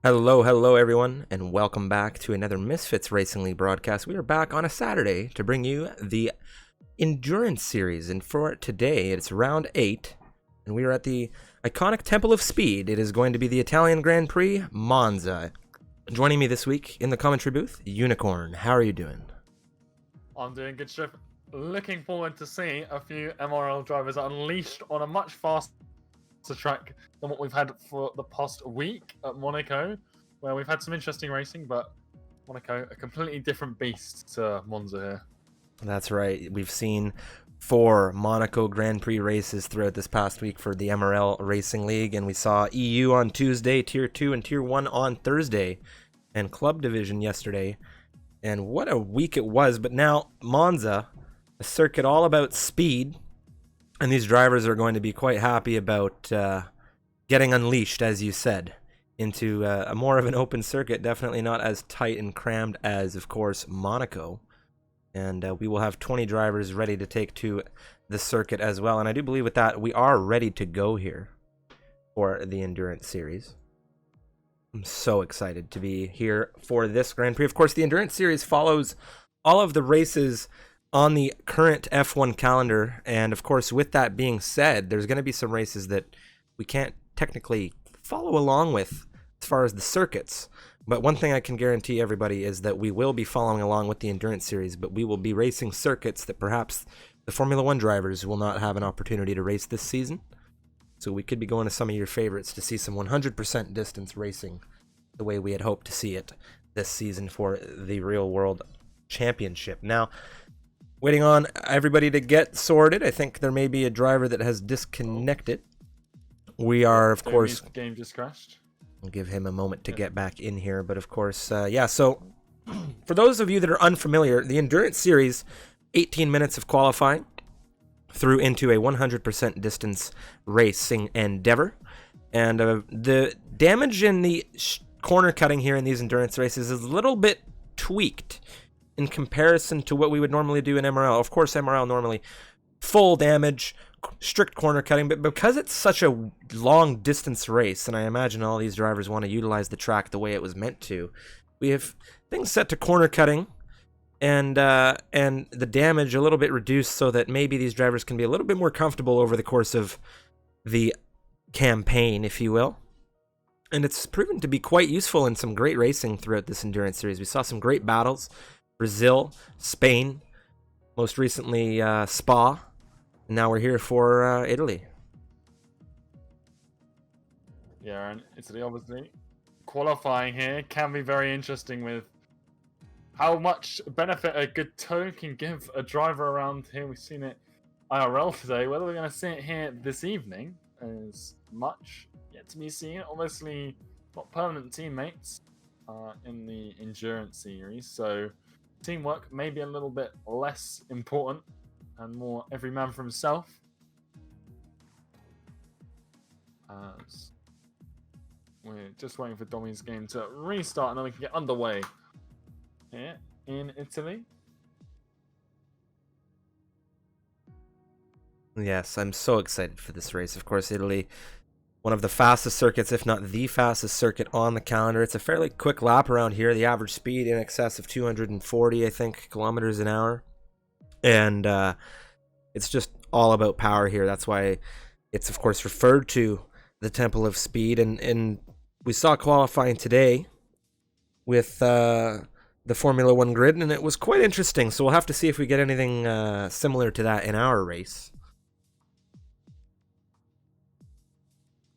Hello, hello everyone, and welcome back to another Misfits Racing League broadcast. We are back on a Saturday to bring you the Endurance Series, and for today, it's round 8, and we are at the iconic Temple of Speed. It is going to be the Italian Grand Prix, Monza. Joining me this week in the commentary booth, Unicorn. How are you doing? I'm doing good, Chef. Looking forward to seeing a few MRL drivers unleashed on a much faster track than what we've had for the past week at Monaco, where we've had some interesting racing, but Monaco, a completely different beast to Monza here. That's right. We've seen 4 Monaco Grand Prix races throughout this past week for the MRL Racing League, and we saw EU on Tuesday, Tier 2 and Tier 1 on Thursday, and Club Division yesterday. And what a week it was, but now Monza, a circuit all about speed, and these drivers are going to be quite happy about getting unleashed, as you said, into a more of an open circuit, definitely not as tight and crammed as, of course, Monaco. And we will have 20 drivers ready to take to the circuit as well. And I do believe with that, we are ready to go here for the Endurance Series. I'm so excited to be here for this Grand Prix. Of course, the Endurance Series follows all of the races on the current F1 calendar. And of course, with that being said, there's going to be some races that we can't technically follow along with as far as the circuits. But one thing I can guarantee everybody is that we will be following along with the Endurance Series, but we will be racing circuits that perhaps the Formula 1 drivers will not have an opportunity to race this season. So we could be going to some of your favorites to see some 100% distance racing the way we had hoped to see it this season for the Real World Championship. Now, waiting on everybody to get sorted. I think there may be a driver that has disconnected. We are, of course... The game just crashed. I'll give him a moment to get back in here. But of course, so for those of you that are unfamiliar, the Endurance Series, 18 minutes of qualifying through into a 100% distance racing endeavor. And the damage in the corner cutting here in these endurance races is a little bit tweaked in comparison to what we would normally do in MRL. Of course, MRL normally full damage, strict corner cutting, but because it's such a long distance race, and I imagine all these drivers want to utilize the track the way it was meant to, we have things set to corner cutting and the damage a little bit reduced so that maybe these drivers can be a little bit more comfortable over the course of the campaign, if you will. And it's proven to be quite useful in some great racing throughout this Endurance Series. We saw some great battles. Brazil, Spain, most recently Spa, and now we're here for Italy. Yeah, and Italy, obviously. Qualifying here can be very interesting with how much benefit a good toe can give a driver around here. We've seen it IRL today. Whether we're going to see it here this evening is much yet to be seen. Obviously, not permanent teammates in the Endurance Series, so teamwork may be a little bit less important and more every man for himself. We're just waiting for Domi's game to restart and then we can get underway here in Italy. Yes, I'm so excited for this race. Of course, Italy, one of the fastest circuits, if not the fastest circuit on the calendar. It's a fairly quick lap around here. The average speed in excess of 240, I think, kilometers an hour. And it's just all about power here. That's why it's, of course, referred to the Temple of Speed. And we saw qualifying today with the Formula 1 grid, and it was quite interesting. So we'll have to see if we get anything similar to that in our race.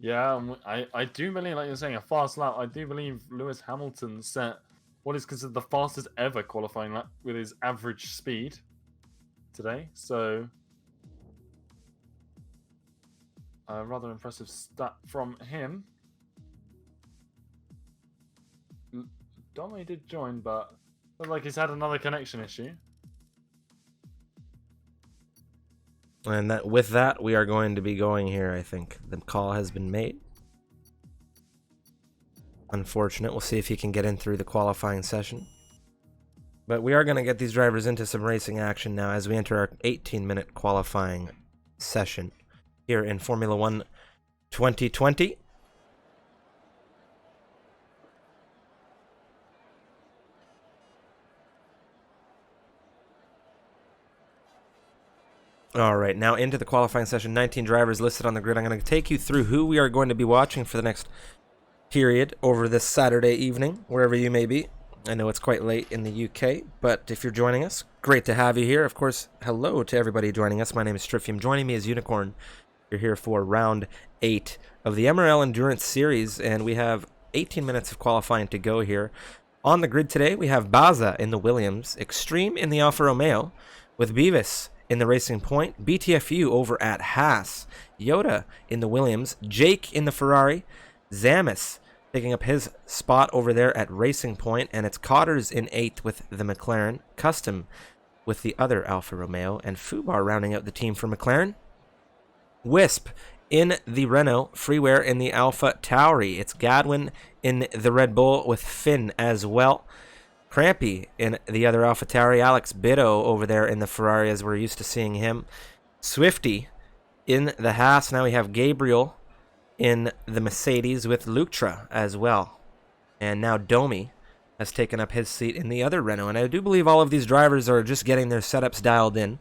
Yeah, I do believe, like you're saying, a fast lap. I do believe Lewis Hamilton set what is considered the fastest ever qualifying lap with his average speed today. So, a rather impressive stat from him. Domi did join, but looks like he's had another connection issue. And with that, we are going to be going here, I think. The call has been made. Unfortunate. We'll see if he can get in through the qualifying session. But we are going to get these drivers into some racing action now as we enter our 18-minute qualifying session here in Formula 1 2020. All right, now into the qualifying session. 19 drivers listed on the grid. I'm going to take you through who we are going to be watching for the next period over this Saturday evening, wherever you may be. I know it's quite late in the UK, but if you're joining us, great to have you here. Of course, hello to everybody joining us. My name is Strifium. Joining me is Unicorn. You're here for round 8 of the MRL Endurance Series, and we have 18 minutes of qualifying to go here. On the grid today, we have Baza in the Williams, Extreme in the Alfa Romeo, with Beavis in the Racing Point, BTFU over at Haas, Yoda in the Williams, Jake in the Ferrari, Zamis taking up his spot over there at Racing Point, and it's Cotters in 8th with the McLaren, Custom with the other Alfa Romeo, and Fubar rounding out the team for McLaren. Wisp in the Renault, Freeware in the Alpha Tauri. It's Gadwin in the Red Bull with Finn as well. Crampy in the other Alpha Tauri. Alex Biddo over there in the Ferrari, as we're used to seeing him. Swifty in the Haas. Now we have Gabriel in the Mercedes with Lutra as well. And now Domi has taken up his seat in the other Renault. And I do believe all of these drivers are just getting their setups dialed in.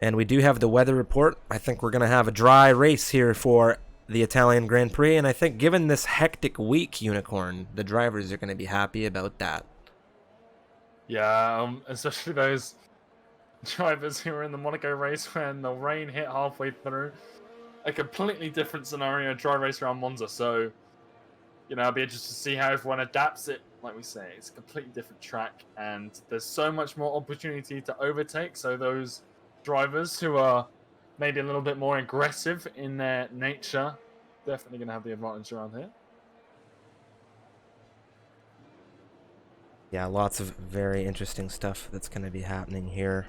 And we do have the weather report. I think we're going to have a dry race here for the Italian Grand Prix. And I think given this hectic week, Unicorn, the drivers are going to be happy about that. Yeah, especially those drivers who were in the Monaco race when the rain hit halfway through. A completely different scenario, dry race around Monza. So, you know, I'll be interested to see how everyone adapts it. Like we say, it's a completely different track. And there's so much more opportunity to overtake. So those drivers who are maybe a little bit more aggressive in their nature, definitely going to have the advantage around here. Yeah, lots of very interesting stuff that's going to be happening here.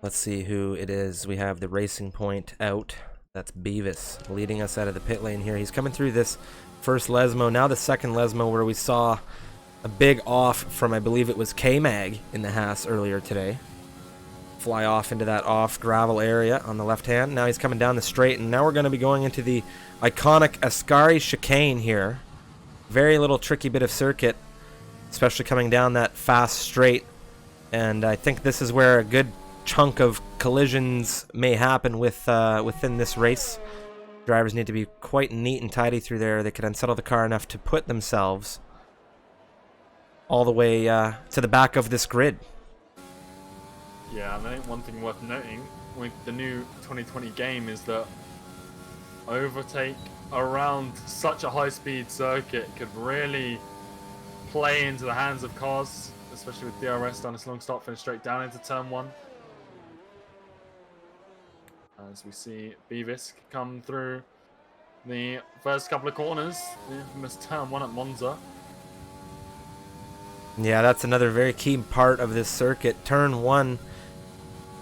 Let's see who it is. We have the Racing Point out. That's Beavis leading us out of the pit lane here. He's coming through this first Lesmo, now the second Lesmo, where we saw a big off from, I believe it was K-Mag in the Haas earlier today. Fly off into that off gravel area on the left hand. Now he's coming down the straight, and now we're going to be going into the iconic Ascari chicane here. Very little tricky bit of circuit, especially coming down that fast straight. And I think this is where a good chunk of collisions may happen with within this race. Drivers need to be quite neat and tidy through there. They could unsettle the car enough to put themselves all the way to the back of this grid. Yeah, and I think one thing worth noting with the new 2020 game is that overtake around such a high-speed circuit could really play into the hands of cars, especially with DRS down this long start finish straight down into turn 1. As we see Beavis come through the first couple of corners, the infamous turn 1 at Monza. Yeah, that's another very key part of this circuit. Turn 1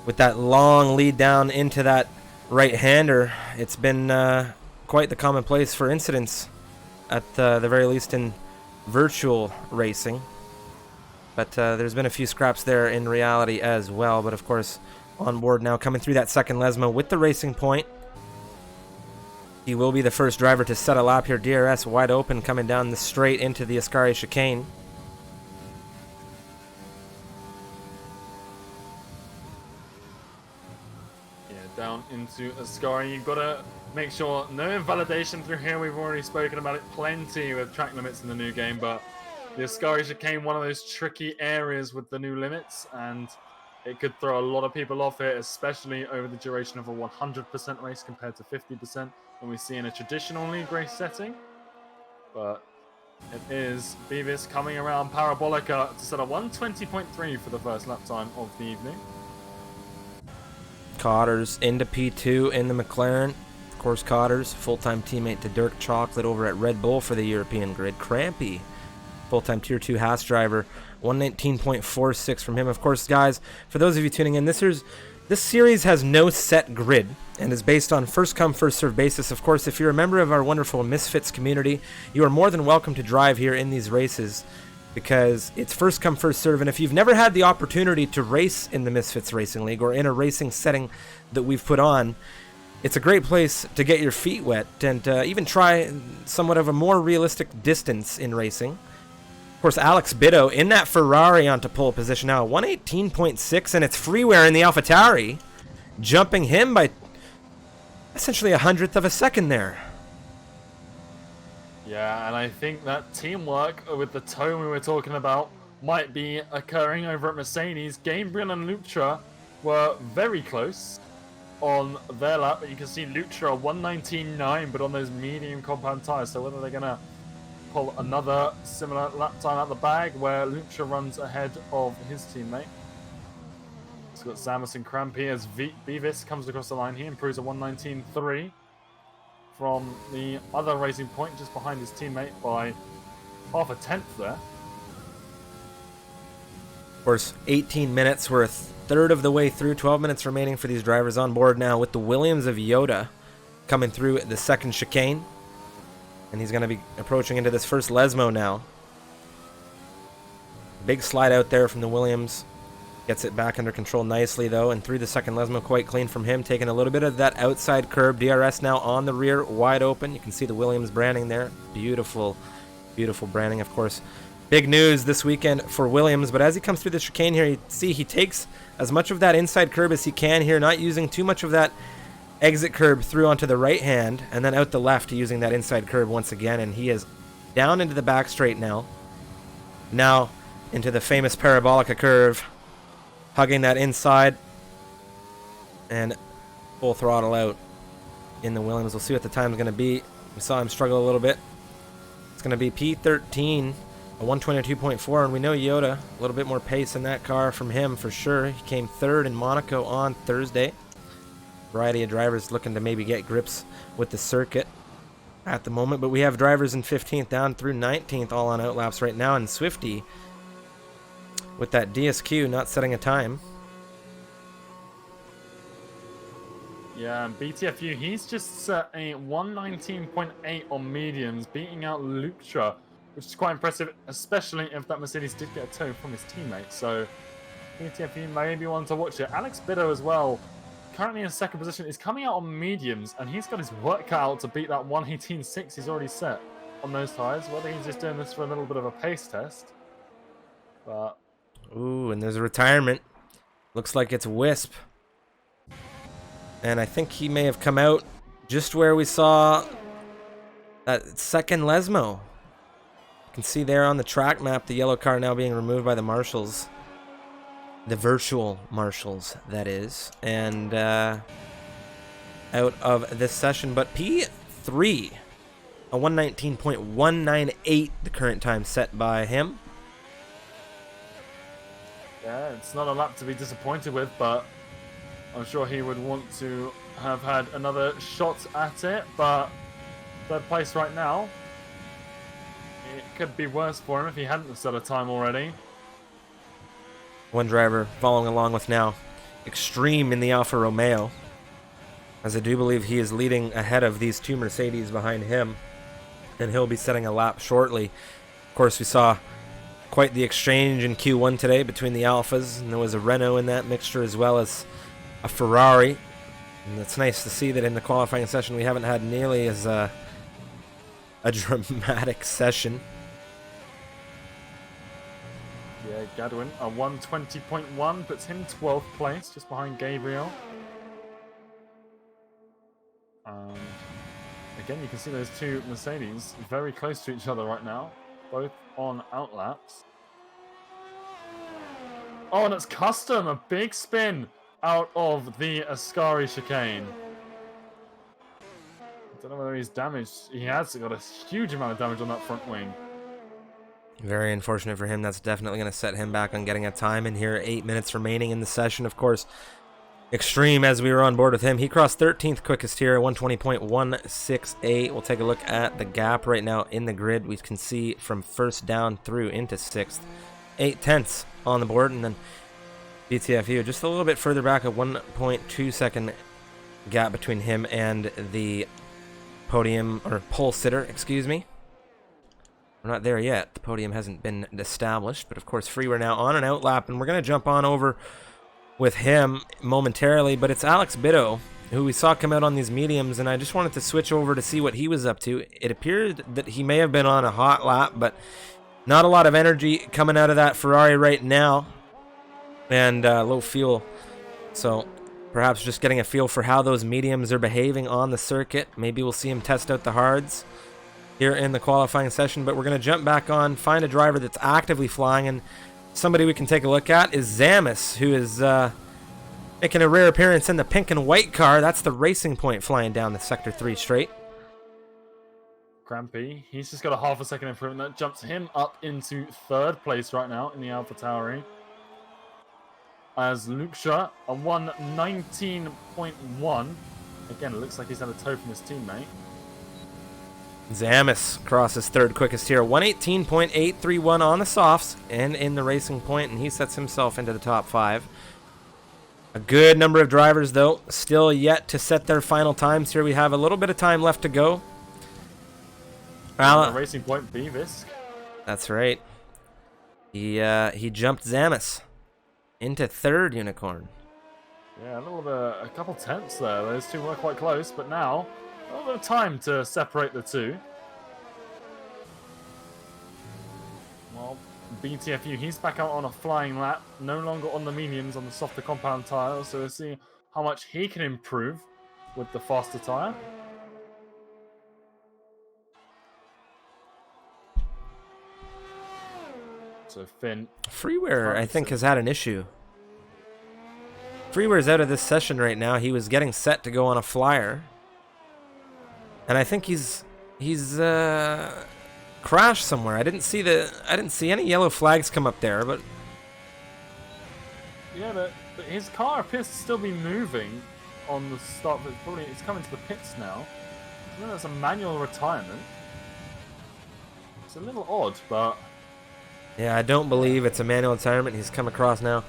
with that long lead down into that right-hander. It's been quite the commonplace for incidents, at the very least in virtual racing. But there's been a few scraps there in reality as well. But of course, on board now, coming through that second Lesmo with the Racing Point. He will be the first driver to set a lap here. DRS wide open, coming down the straight into the Ascari chicane. Down into Ascari. You've got to make sure no invalidation through here. We've already spoken about it plenty with track limits in the new game, but the Ascari chicane, one of those tricky areas with the new limits, and it could throw a lot of people off it, especially over the duration of a 100% race compared to 50% when we see in a traditional league race setting. But it is Beavis coming around Parabolica to set a 120.3 for the first lap time of the evening. Cotters into P2 in the McLaren. Of course, Cotters, full-time teammate to Dirk Chocolate over at Red Bull for the European grid. Crampy, full-time Tier 2 Haas driver, 119.46 from him. Of course, guys, for those of you tuning in, this series has no set grid and is based on first-come, first-served basis. Of course, if you're a member of our wonderful Misfits community, you are more than welcome to drive here in these races, because it's first come, first serve. And if you've never had the opportunity to race in the Misfits Racing League or in a racing setting that we've put on, it's a great place to get your feet wet and even try somewhat of a more realistic distance in racing. Of course, Alex Biddo in that Ferrari onto pole position now, 118.6, and it's freeware in the AlphaTauri, jumping him by essentially 100th of a second there. Yeah, and I think that teamwork with the tone we were talking about might be occurring over at Mercedes. Gabriel and Lucha were very close on their lap, but you can see Lucha 119.9, but on those medium compound tires. So whether they're going to pull another similar lap time out the bag where Lucha runs ahead of his teammate. It's got Samuelson Crampy as Beavis comes across the line. He improves a 119.3 from the other racing point just behind his teammate by half a tenth there. Of course, 18 minutes. We're a third of the way through. 12 minutes remaining for these drivers on board now with the Williams of Yoda coming through the second chicane. And he's going to be approaching into this first Lesmo now. Big slide out there from the Williams. Gets it back under control nicely, though. And through the second Lesmo, quite clean from him. Taking a little bit of that outside curb. DRS now on the rear, wide open. You can see the Williams branding there. Beautiful, beautiful branding, of course. Big news this weekend for Williams. But as he comes through the chicane here, you see he takes as much of that inside curb as he can here. Not using too much of that exit curb through onto the right hand, and then out the left using that inside curb once again, and he is down into the back straight now into the famous parabolica curve, hugging that inside and full throttle out in the Williams. We'll see what the time is going to be. We saw him struggle a little bit. It's going to be P13, a 122.4, and we know Yoda, a little bit more pace in that car from him for sure. He came third in Monaco on Thursday. Variety of drivers looking to maybe get grips with the circuit at the moment, but we have drivers in 15th down through 19th all on outlaps right now, and Swifty with that DSQ not setting a time. Yeah, and BTFU, he's just set a 119.8 on mediums, beating out Lucha, which is quite impressive, especially if that Mercedes did get a tow from his teammate. So BTFU may be one to watch it. Alex Biddo as well, currently in second position, is coming out on mediums, and he's got his work cut out to beat that 118.6 he's already set on those tires. Whether he's just doing this for a little bit of a pace test, but ooh, and there's a retirement. Looks like it's Wisp, and I think he may have come out just where we saw that second Lesmo. You can see there on the track map the yellow car now being removed by the marshals. The virtual marshals, that is, and out of this session. But P3, a 119.198, the current time set by him. yeah, it's not a lap to be disappointed with, but I'm sure he would want to have had another shot at it. But third place right now, it could be worse for him if he hadn't set a time already. One driver following along with now Extreme in the Alfa Romeo, as I do believe he is leading ahead of these two Mercedes behind him, and he'll be setting a lap shortly. Of course, we saw quite the exchange in Q1 today between the Alphas, and there was a Renault in that mixture as well as a Ferrari, and it's nice to see that in the qualifying session we haven't had nearly as a dramatic session. Yeah, Gadwin, a 120.1 puts him 12th place, just behind Gabriel. Again, you can see those two Mercedes very close to each other right now, both on outlaps. Oh, and it's Custom, a big spin out of the Ascari chicane. I don't know whether he's damaged. He has got a huge amount of damage on that front wing. Very unfortunate for him. That's definitely going to set him back on getting a time in here. 8 minutes remaining in the session. Of course, Extreme, as we were on board with him, he crossed 13th quickest here, 120.168. We'll take a look at the gap right now in the grid. We can see from first down through into 6th. 8/10 on the board, and then BTFU just a little bit further back, a 1.2 second gap between him and the podium, or pole sitter, excuse me. We're not there yet. The podium hasn't been established, but of course we're now on an outlap, and we're going to jump on over with him momentarily, but it's Alex Biddo, who we saw come out on these mediums, and I just wanted to switch over to see what he was up to. It appeared that he may have been on a hot lap, but Not a lot of energy coming out of that Ferrari right now, and low fuel. So perhaps just getting a feel for how those mediums are behaving on the circuit. Maybe we'll see him test out the hards here in the qualifying session, but we're going to jump back on, find a driver that's actively flying, and somebody we can take a look at is Zamis, who is making a rare appearance in the pink and white car. That's the Racing Point flying down the Sector 3 straight. Crampy, he's just got a half a second improvement that jumps him up into 3rd place right now in the AlphaTauri. As Luksha, a 1:19.1. Again, it looks like he's had a tow from his teammate. Zamis crosses 3rd quickest here, 1:18.831 on the softs and in the Racing Point, and he sets himself into the top 5. A good number of drivers, though, still yet to set their final times here. We have a little bit of time left to go. The Racing Point, Beavis. That's right. He jumped Zamis into 3rd, Unicorn. Yeah, a couple tenths there. Those two were quite close, but now a little bit of time to separate the two. Well, BTFU, he's back out on a flying lap, no longer on the mediums on the softer compound tires, so we'll see how much he can improve with the faster tire. So Finn. Freeware, I think, has had an issue. Freeware's out of this session right now. He was getting set to go on a flyer, and I think he's crashed somewhere. I didn't see any yellow flags come up there, but yeah, but his car appears to still be moving on the start. But probably it's coming to the pits now. I think that's a manual retirement. It's a little odd, but yeah, I don't believe it's a manual retirement. He's come across now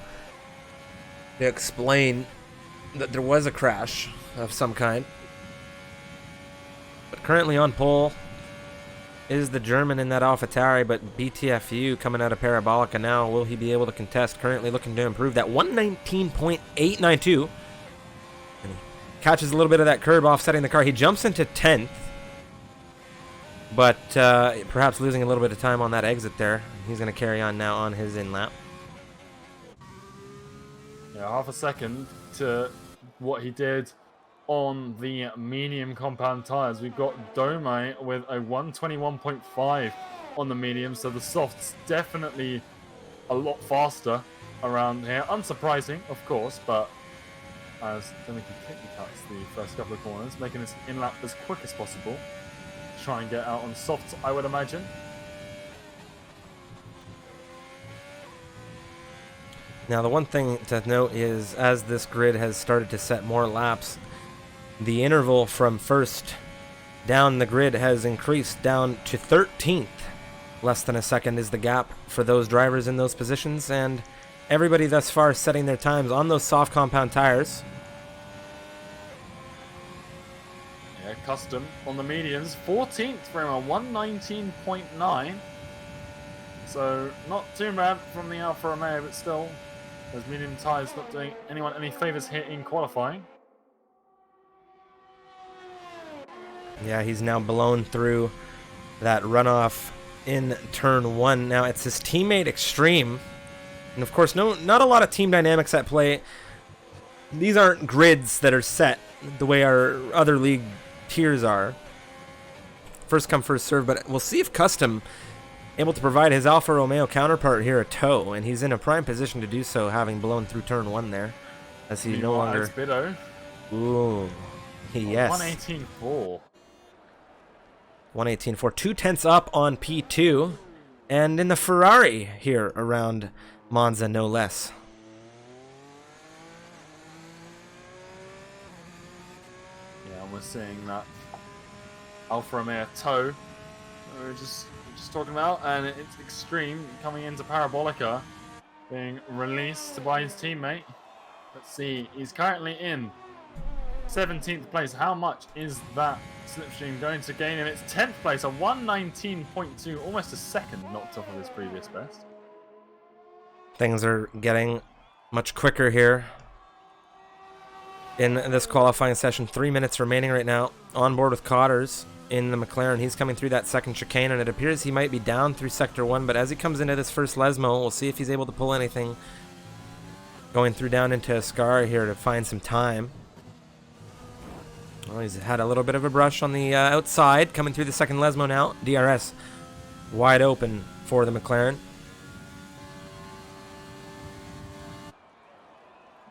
to explain that there was a crash of some kind. But currently on pole is the German in that AlphaTauri, but BTFU coming out of Parabolica now. Will he be able to contest? Currently looking to improve that 1:19.892. And he catches a little bit of that curb offsetting the car. He jumps into 10th, but perhaps losing a little bit of time on that exit there. He's going to carry on now on his in-lap. Yeah, half a second to what he did on the medium compound tires. We've got Dome with a 1:21.5 on the medium, so the softs definitely a lot faster around here. Unsurprising, of course, but as Dome completely cuts the first couple of corners, making his in-lap as quick as possible. Try and get out on softs, I would imagine. Now, the one thing to note is, as this grid has started to set more laps, the interval from first down the grid has increased down to 13th. Less than a second is the gap for those drivers in those positions, and everybody thus far setting their times on those soft compound tires. Yeah, Custom on the mediums, 14th from a 1:19.9. So not too bad from the Alfa Romeo, but still, those medium tyres not doing anyone any favours here in qualifying. Yeah, he's now blown through that runoff in turn 1. Now it's his teammate Extreme, and of course, not a lot of team dynamics at play. These aren't grids that are set the way our other league tiers are. First come, first serve, but we'll see if Custom able to provide his Alfa Romeo counterpart here a tow, and he's in a prime position to do so, having blown through turn 1 there, as he no longer. Expito. Ooh, yes. 1:18.4. 1:18.4, 2/10 up on P2, and in the Ferrari here around Monza, no less. Yeah, we're seeing that Alfa Romeo tow we're just talking about, and it's Extreme coming into Parabolica, being released by his teammate. Let's see, he's currently in 17th place. How much is that slipstream going to gain him? It's 10th place, a 1:19.2, almost a second knocked off of his previous best. Things are getting much quicker here in this qualifying session. 3 minutes remaining right now. On board with Cotters in the McLaren. He's coming through that second chicane, and it appears he might be down through Sector 1, but as he comes into this first Lesmo, we'll see if he's able to pull anything. Going through down into Ascari here to find some time. Well, he's had a little bit of a brush on the outside, coming through the second Lesmo now. DRS wide open for the McLaren.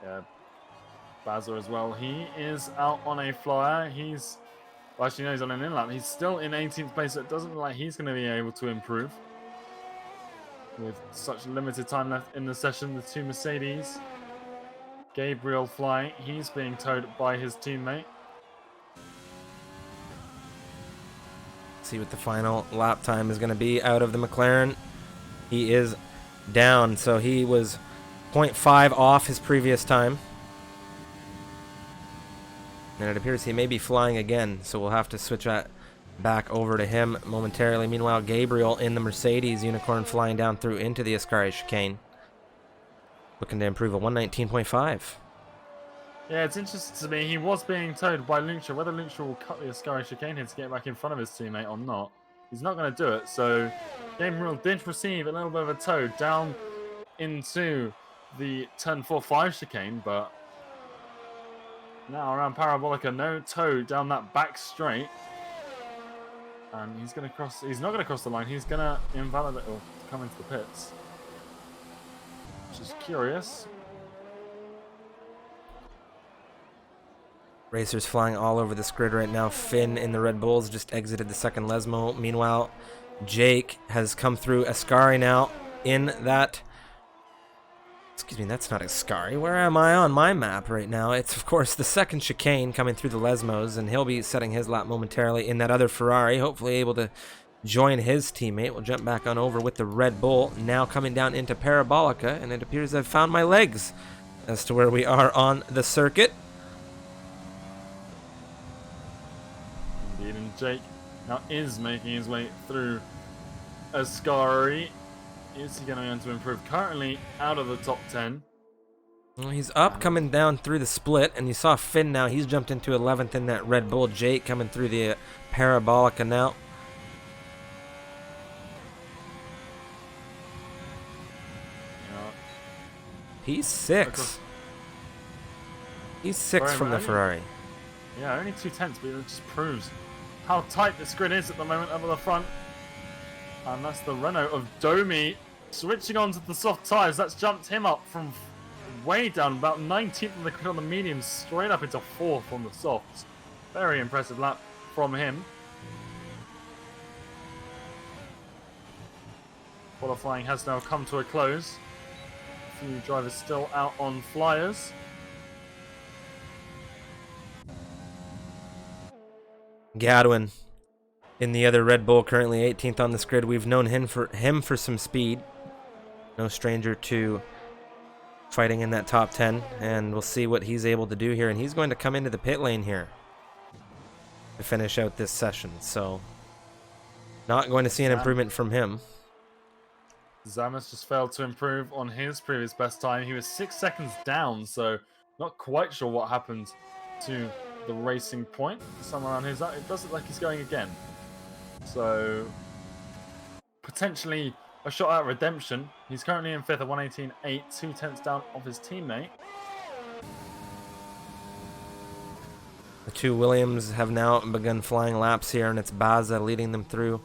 Yeah, Bazza as well. He is out on a flyer. He's, well, actually, no, he's on an in lap. He's still in 18th place, so it doesn't look like he's going to be able to improve. With such limited time left in the session, the two Mercedes. Gabriel flying. He's being towed by his teammate. See what the final lap time is going to be out of the McLaren. He is down, so he was 0.5 off his previous time. And it appears he may be flying again, so we'll have to switch that back over to him momentarily. Meanwhile, Gabriel in the Mercedes Unicorn flying down through into the Ascari chicane. Looking to improve a 119.5. Yeah, it's interesting to me. He was being towed by Luncia. Whether Luncia will cut the Ascari chicane here to get back in front of his teammate or not, he's not going to do it. So Gabriel did receive a little bit of a tow down into the turn 4-5 chicane, but now around Parabolica, no tow down that back straight. And he's going to cross. He's not going to cross the line. He's going to invalidate or come into the pits. Which is curious. Racers flying all over this grid right now. Finn in the Red Bulls just exited the second Lesmo. Meanwhile, Jake has come through Ascari now in that... Excuse me, that's not Ascari. Where am I on my map right now? It's, of course, the second chicane coming through the Lesmos, and he'll be setting his lap momentarily in that other Ferrari, hopefully able to join his teammate. We'll jump back on over with the Red Bull, now coming down into Parabolica, and it appears I've found my legs as to where we are on the circuit. Indeed, and Jake now is making his way through Ascari. Is he going to be able to improve? Currently out of the top 10. Well, he's up, coming down through the split, and you saw Finn now. He's jumped into 11th in that Red Bull. Jake coming through the Parabolica now. He's 6. He's 6 from the Ferrari. Yeah, only 2/10, but it just proves how tight this grid is at the moment over the front. And that's the Renault of Domi switching on to the soft tyres. That's jumped him up from way down, about 19th on the grid on the mediums, straight up into 4th on the softs. Very impressive lap from him. Qualifying has now come to a close. A few drivers still out on flyers. Gadwin in the other Red Bull, currently 18th on this grid. We've known him for some speed. No stranger to fighting in that top 10, and we'll see what he's able to do here. And he's going to come into the pit lane here to finish out this session. So not going to see an improvement from him. Zamas just failed to improve on his previous best time. He was 6 seconds down, so not quite sure what happened to the racing point. Somewhere around here. It does look like he's going again. So potentially a shot at redemption. He's currently in 5th at 118.8, 2/10 down off his teammate. The two Williams have now begun flying laps here, and it's Baza leading them through,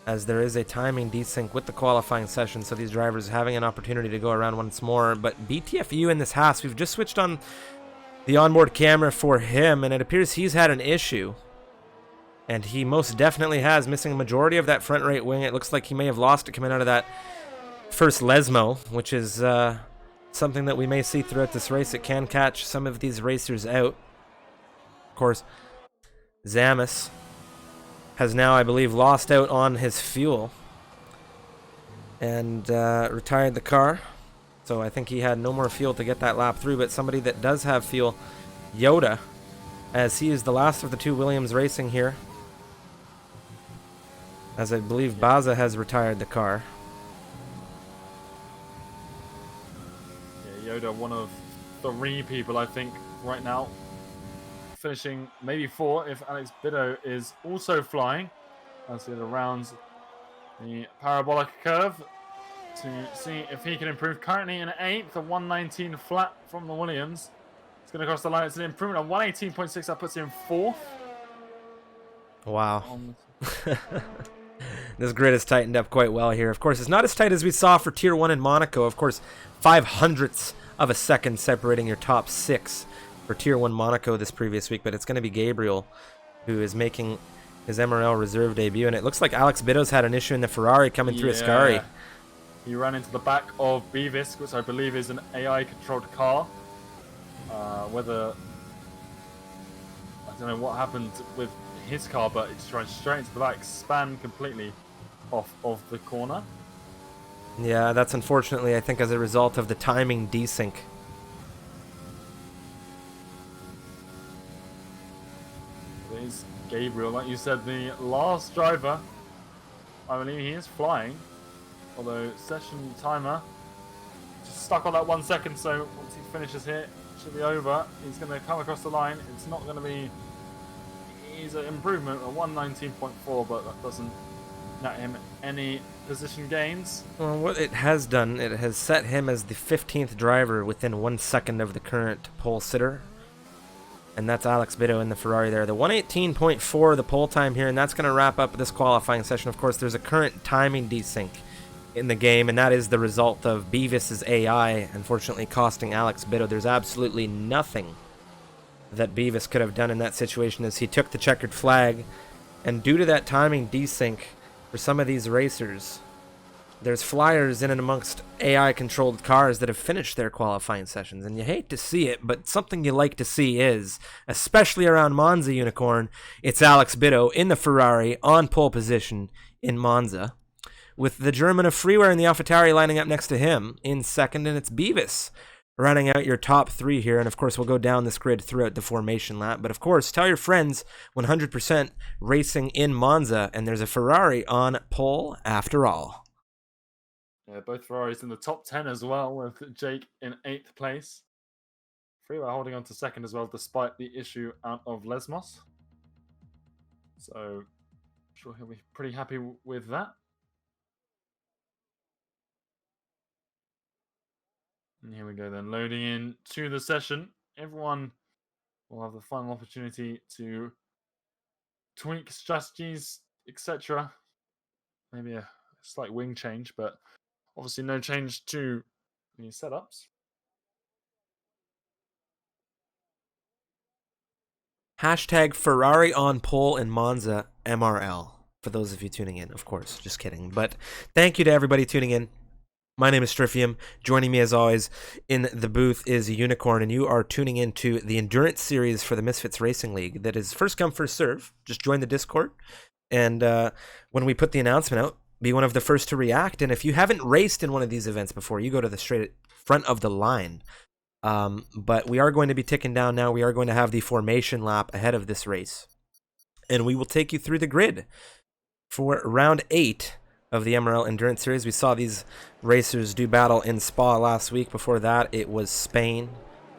as there is a timing desync with the qualifying session, so these drivers having an opportunity to go around once more. But BTFU in this Haas, we've just switched on the onboard camera for him, and it appears he's had an issue. And he most definitely has, missing a majority of that front right wing. It looks like he may have lost it coming out of that first Lesmo, which is something that we may see throughout this race. It can catch some of these racers out. Of course, Zamas has now, I believe, lost out on his fuel and retired the car. So I think he had no more fuel to get that lap through, but somebody that does have fuel, Yoda, as he is the last of the two Williams racing here, as I believe Baza has retired the car. Yeah, Yoda, one of 3 people, I think, right now finishing maybe 4 if Alex Bido is also flying. As it rounds the parabolic curve to see if he can improve. Currently in 8th, a 119 flat from the Williams. It's going to cross the line. It's an improvement of 118.6. That puts him 4th. Wow. This grid is tightened up quite well here. Of course, it's not as tight as we saw for Tier 1 in Monaco. Of course, 0.05 of a second separating your top 6 for Tier 1 Monaco this previous week. But it's going to be Gabriel who is making his MRL reserve debut. And it looks like Alex Bido's had an issue in the Ferrari coming through Ascari. He ran into the back of Beavis, which I believe is an AI-controlled car. Whether... I don't know what happened with his car, but it's trying straight into the back, span completely off of the corner. Yeah, that's unfortunately, I think, as a result of the timing desync. It is Gabriel, like you said, the last driver. I believe he is flying, although session timer just stuck on that 1 second, so once he finishes here, it should be over. He's going to come across the line. It's not going to be... He's an improvement of 119.4, but that doesn't net him any position gains. Well, what it has done, it has set him as the 15th driver within 1 second of the current pole sitter. And that's Alex Bido in the Ferrari there. The 118.4, the pole time here, and that's going to wrap up this qualifying session. Of course, there's a current timing desync in the game, and that is the result of Beavis's AI, unfortunately costing Alex Bido. There's absolutely nothing that Beavis could have done in that situation as he took the checkered flag. And due to that timing desync for some of these racers, there's flyers in and amongst AI-controlled cars that have finished their qualifying sessions. And you hate to see it, but something you like to see is, especially around Monza Unicorn, it's Alex Bido in the Ferrari on pole position in Monza, with the German of Freeware and the AlphaTauri lining up next to him in second, and it's Beavis running out your top 3 here. And of course, we'll go down this grid throughout the formation lap. But of course, tell your friends 100% racing in Monza, and there's a Ferrari on pole after all. Yeah, both Ferraris in the top 10 as well, with Jake in 8th place. Freeware holding on to second as well, despite the issue out of Lesmos. So, I'm sure he'll be pretty happy with that. And here we go then, loading in to the session. Everyone will have the final opportunity to tweak strategies, etc. Maybe a slight wing change, but obviously no change to the setups. Hashtag Ferrari on pole in Monza MRL. For those of you tuning in, of course, just kidding. But thank you to everybody tuning in. My name is Stryfium. Joining me as always in the booth is Unicorn, and you are tuning into the Endurance Series for the Misfits Racing League. That is first come, first serve. Just join the Discord, and when we put the announcement out, be one of the first to react. And if you haven't raced in one of these events before, you go to the straight front of the line. But we are going to be ticking down now. We are going to have the formation lap ahead of this race, and we will take you through the grid for round 8 of the MRL Endurance Series. We saw these racers do battle in Spa last week. Before that, it was Spain.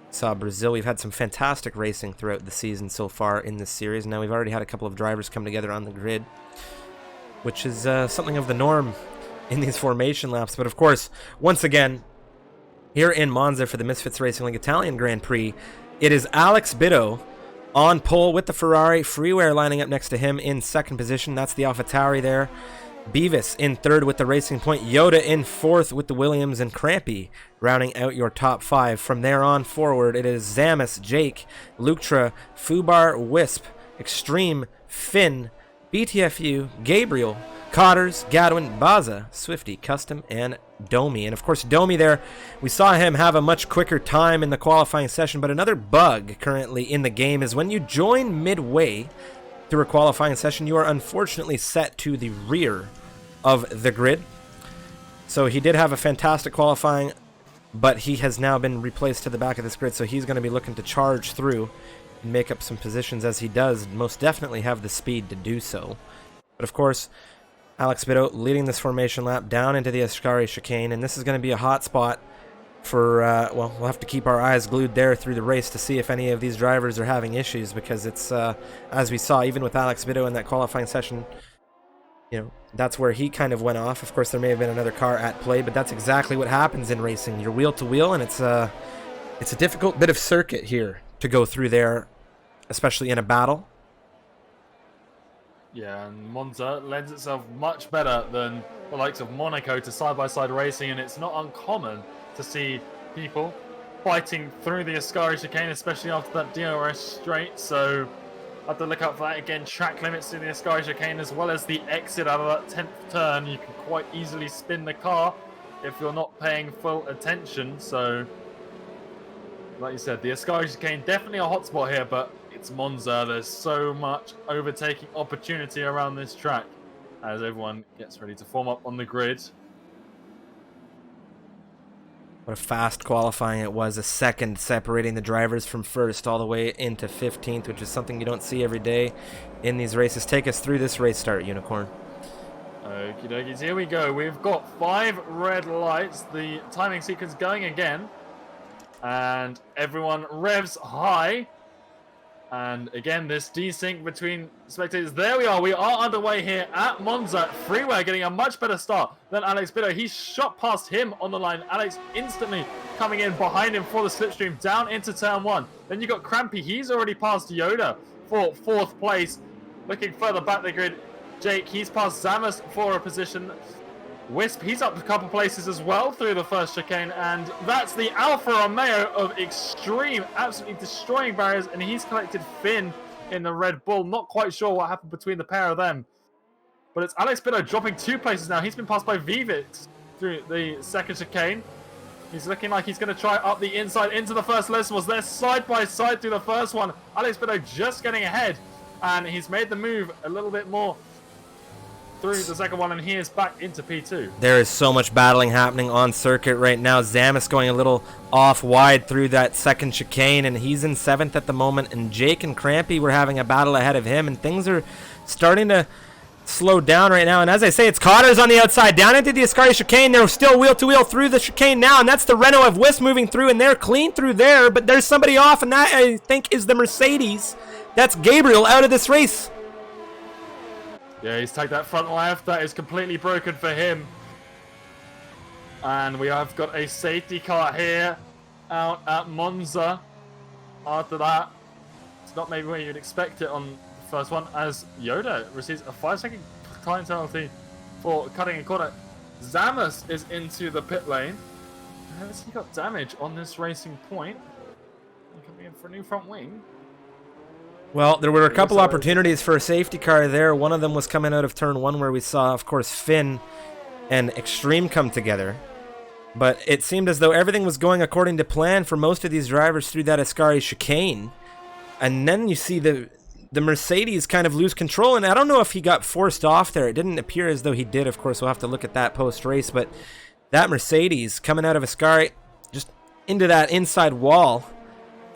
We saw Brazil. We've had some fantastic racing throughout the season so far in this series. Now we've already had a couple of drivers come together on the grid, which is something of the norm in these formation laps. But of course, once again, here in Monza for the Misfits Racing League Italian Grand Prix, it is Alex Bido on pole with the Ferrari. Freeware lining up next to him in second position. That's the AlphaTauri there. Beavis in third with the Racing Point, Yoda in fourth with the Williams, and Crampy rounding out your top 5. From there on forward, it is Zamis, Jake, Lutra, Fubar, Wisp, Extreme, Finn, BTFU, Gabriel, Cotters, Gadwin, Baza, Swifty, Custom, and Domi. And of course, Domi there, we saw him have a much quicker time in the qualifying session, but another bug currently in the game is when you join midway through a qualifying session, you are unfortunately set to the rear of the grid. So he did have a fantastic qualifying, but he has now been replaced to the back of this grid, so he's going to be looking to charge through and make up some positions, as he does most definitely have the speed to do so. But of course, Alex Bido leading this formation lap down into the Ascari chicane, and this is going to be a hot spot well, we'll have to keep our eyes glued there through the race to see if any of these drivers are having issues, because it's, as we saw, even with Alex Bitto in that qualifying session, that's where he kind of went off. Of course, there may have been another car at play, but that's exactly what happens in racing. You're wheel to wheel, and it's a difficult bit of circuit here to go through there, especially in a battle. Yeah, and Monza lends itself much better than the likes of Monaco to side-by-side racing, and it's not uncommon to see people fighting through the Ascari chicane, especially after that DRS straight, so have to look out for that again. Track limits to the Ascari chicane, as well as the exit out of that 10th turn. You can quite easily spin the car if you're not paying full attention, so like you said, the Ascari chicane definitely a hotspot here, but it's Monza. There's so much overtaking opportunity around this track as everyone gets ready to form up on the grid. What a fast qualifying it was. A second separating the drivers from first all the way into 15th, which is something you don't see every day in these races. Take us through this race start, Unicorn. Okie dokies, here we go. We've got 5 red lights. The timing sequence going again. And everyone revs high. And again, this desync between spectators. There we are. We are underway here at Monza. Freeway getting a much better start than Alex Bitto. He shot past him on the line. Alex instantly coming in behind him for the slipstream down into turn 1. Then you got Crampy. He's already passed Yoda for 4th place. Looking further back the grid, Jake, he's passed Zamas for a position. Wisp, he's up a couple places as well through the first chicane, and that's the Alfa Romeo of Extreme, absolutely destroying barriers, and he's collected Finn in the Red Bull. Not quite sure what happened between the pair of them, but it's Alex Bitto dropping 2 places now. He's been passed by Vivix through the second chicane. He's looking like he's going to try up the inside into the first list. Was there side by side through the first one. Alex Bitto just getting ahead, and he's made the move a little bit more through the second one, and he is back into P2. There is so much battling happening on circuit right now. Zamis going a little off wide through that second chicane, and he's in 7th at the moment, and Jake and Crampy were having a battle ahead of him, and things are starting to slow down right now. And as I say, it's Cotter's on the outside down into the Ascari chicane. They're still wheel to wheel through the chicane now, and that's the Renault of Wisp moving through, and they're clean through there, but there's somebody off, and that I think is the Mercedes. That's Gabriel out of this race. Yeah, he's tagged that front left. That is completely broken for him. And we have got a safety car here out at Monza. After that, it's not maybe where you'd expect it on the first one, as Yoda receives a 5-second time penalty for cutting a corner. Zamas is into the pit lane. Has he got damage on this racing point? Coming in for a new front wing. Well, there were a couple opportunities for a safety car there. One of them was coming out of turn 1 where we saw, of course, Finn and Extreme come together. But it seemed as though everything was going according to plan for most of these drivers through that Ascari chicane. And then you see the Mercedes kind of lose control. And I don't know if he got forced off there. It didn't appear as though he did. Of course, we'll have to look at that post-race. But that Mercedes coming out of Ascari just into that inside wall.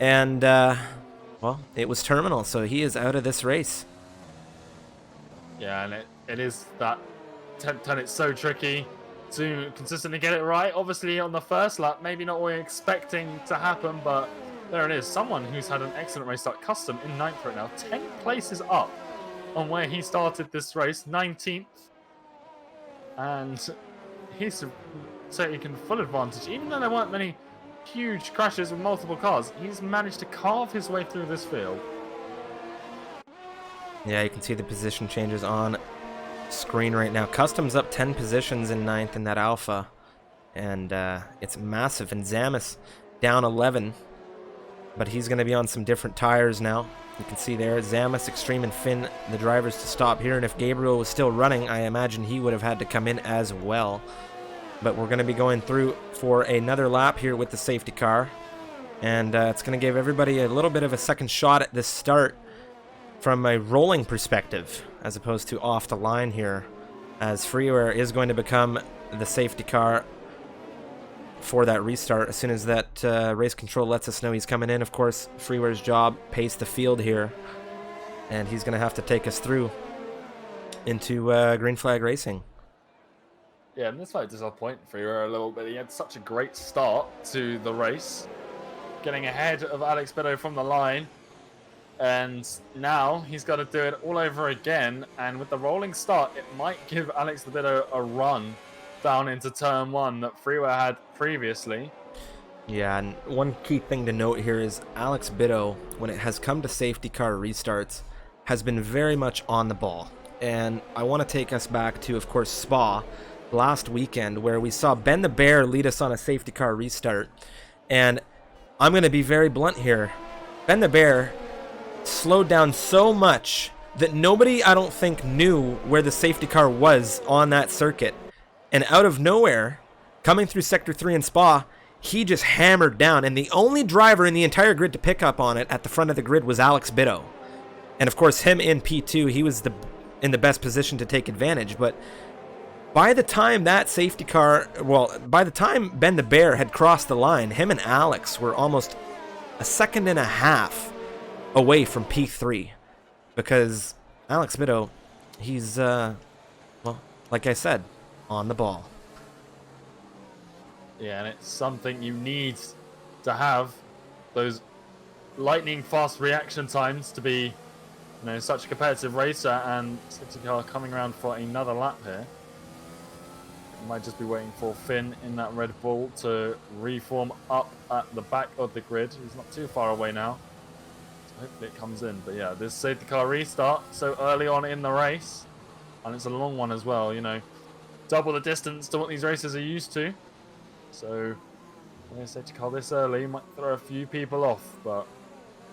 And well, it was terminal, so he is out of this race. Yeah, and it is that 10th turn. It's so tricky to consistently get it right. Obviously, on the first lap, maybe not what we're expecting to happen, but there it is. Someone who's had an excellent race start. Custom in 9th right now, 10 places up on where he started this race, 19th. And he's taking full advantage, even though there weren't many huge crashes with multiple cars. He's managed to carve his way through this field. Yeah, you can see the position changes on screen right now. Custom's up 10 positions in 9th in that Alpha, and it's massive. And Zamis down 11, but he's going to be on some different tires now. You can see there, Zamis, Extreme, and Finn, the drivers to stop here. And if Gabriel was still running, I imagine he would have had to come in as well. But we're going to be going through for another lap here with the safety car. And it's going to give everybody a little bit of a second shot at this start from a rolling perspective, as opposed to off the line here, as Freeware is going to become the safety car for that restart as soon as that race control lets us know he's coming in. Of course, Freeware's job, pace the field here, and he's going to have to take us through into green flag racing. Yeah, and this might disappoint Freeway a little bit. He had such a great start to the race, getting ahead of Alex Bedo from the line. And now he's got to do it all over again. And with the rolling start, it might give Alex Bedo a run down into turn 1 that Freeway had previously. Yeah, and one key thing to note here is Alex Bido, when it has come to safety car restarts, has been very much on the ball. And I want to take us back to, of course, Spa last weekend, where we saw Ben the Bear lead us on a safety car restart. And I'm going to be very blunt here. Ben the Bear slowed down so much that nobody, I don't think, knew where the safety car was on that circuit. And out of nowhere, coming through Sector 3 in Spa, he just hammered down. And the only driver in the entire grid to pick up on it at the front of the grid was Alex Bido. And of course, him in P2, he was in the best position to take advantage. But by the time that safety car, by the time Ben the Bear had crossed the line, him and Alex were almost a second and a half away from P3, because Alex Bido, he's, like I said, on the ball. Yeah, and it's something you need to have, those lightning fast reaction times, to be, such a competitive racer. And safety car coming around for another lap here. Might just be waiting for Finn in that Red Bull to reform up at the back of the grid. He's not too far away now. Hopefully it comes in. But yeah, this safety car restart so early on in the race. And it's a long one as well, double the distance to what these races are used to. So, safety car this early might throw a few people off. But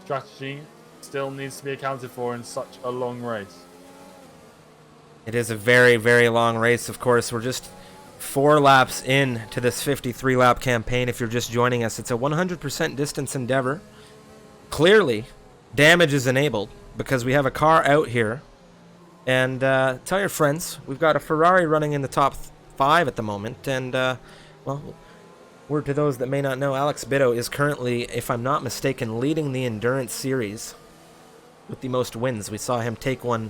strategy still needs to be accounted for in such a long race. It is a very, very long race, of course. We're just 4 laps in to this 53-lap campaign. If you're just joining us, it's a 100% distance endeavor. Clearly, damage is enabled because we have a car out here. And tell your friends, we've got a Ferrari running in the top 5 at the moment. And, word to those that may not know, Alex Bido is currently, if I'm not mistaken, leading the Endurance Series with the most wins. We saw him take one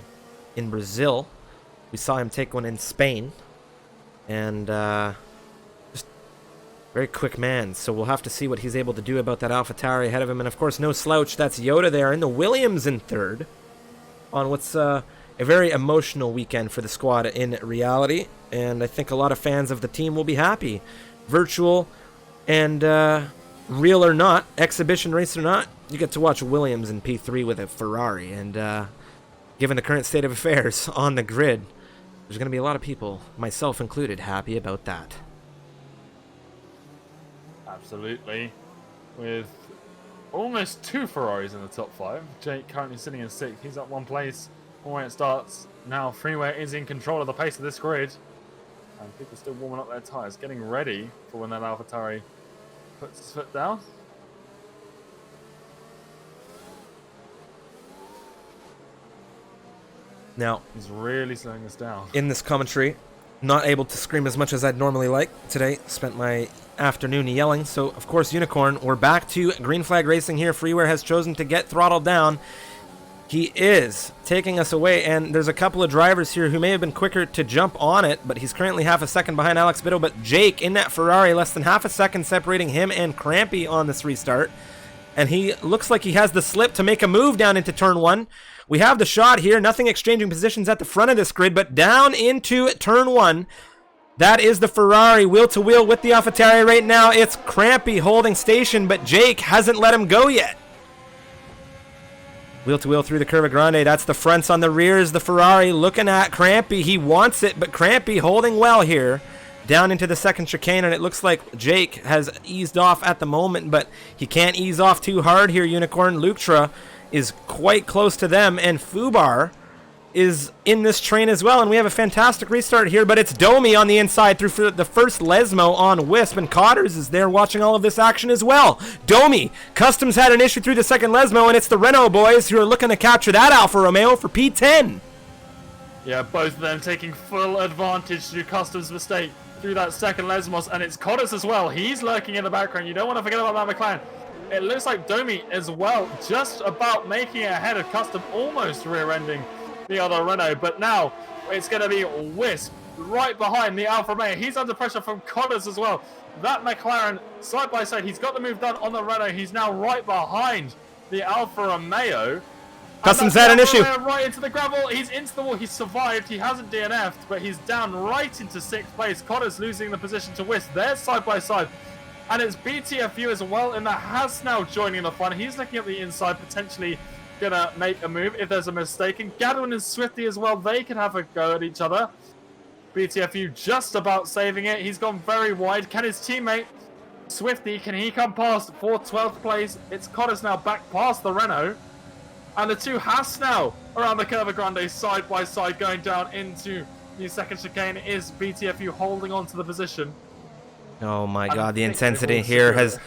in Brazil. We saw him take one in Spain. And just very quick man. So we'll have to see what he's able to do about that AlphaTauri ahead of him. And of course, no slouch. That's Yoda there in the Williams in third on what's a very emotional weekend for the squad in reality. And I think a lot of fans of the team will be happy. Virtual and real or not, exhibition race or not, you get to watch Williams in P3 with a Ferrari. And given the current state of affairs on the grid, there's going to be a lot of people, myself included, happy about that. Absolutely. With almost 2 Ferraris in the top 5. Jake currently sitting in 6th. He's up 1 place from where it starts. Now Freeway is in control of the pace of this grid. And people still warming up their tyres, getting ready for when that AlphaTauri puts his foot down. Now, he's really slowing us down. In this commentary, not able to scream as much as I'd normally like today. Spent my afternoon yelling. So, of course, Unicorn, we're back to green flag racing here. Freeware has chosen to get throttled down. He is taking us away, and there's a couple of drivers here who may have been quicker to jump on it, but he's currently half a second behind Alex Bido. But Jake in that Ferrari, less than half a second separating him and Crampy on this restart. And he looks like he has the slip to make a move down into turn 1. We have the shot here. Nothing exchanging positions at the front of this grid, but down into turn 1. That is the Ferrari wheel-to-wheel with the AlphaTauri right now. It's Crampy holding station, but Jake hasn't let him go yet. Wheel-to-wheel through the Curva Grande. That's the fronts on the rears. The Ferrari looking at Crampy. He wants it, but Crampy holding well here. Down into the second chicane, and it looks like Jake has eased off at the moment, but he can't ease off too hard here, Unicorn. Lutra is quite close to them, and Fubar is in this train as well, and we have a fantastic restart here, but it's Domi on the inside through the first Lesmo on Wisp, and Cotters is there watching all of this action as well. Domi, Customs had an issue through the second Lesmo, and it's the Renault boys who are looking to capture that Alfa Romeo for P10. Yeah, both of them taking full advantage through Customs' mistake through that second Lesmos, and it's Cotters as well. He's lurking in the background. You don't want to forget about that McLaren. It looks like Domi as well, just about making it ahead of Custom, almost rear-ending the other Renault. But now it's going to be Wisp right behind the Alfa Romeo. He's under pressure from Connors as well. That McLaren side by side. He's got the move done on the Renault. He's now right behind the Alfa Romeo. Customs had an issue. Right into the gravel. He's into the wall. He's survived. He hasn't DNF'd, but he's down right into 6th place. Connors losing the position to Wisp. They're side by side. And it's BTFU as well, and that has now joining the fun. He's looking at the inside, potentially gonna make a move if there's a mistake. And Gadwin and Swifty as well, they can have a go at each other. BTFU just about saving it. He's gone very wide. Can his teammate Swifty, can he come past for 12th place? It's Connors now back past the Renault. And the two Haas now around the Curva Grande side by side going down into the second chicane. Is BTFU holding on to the position? Oh my God, the intensity here has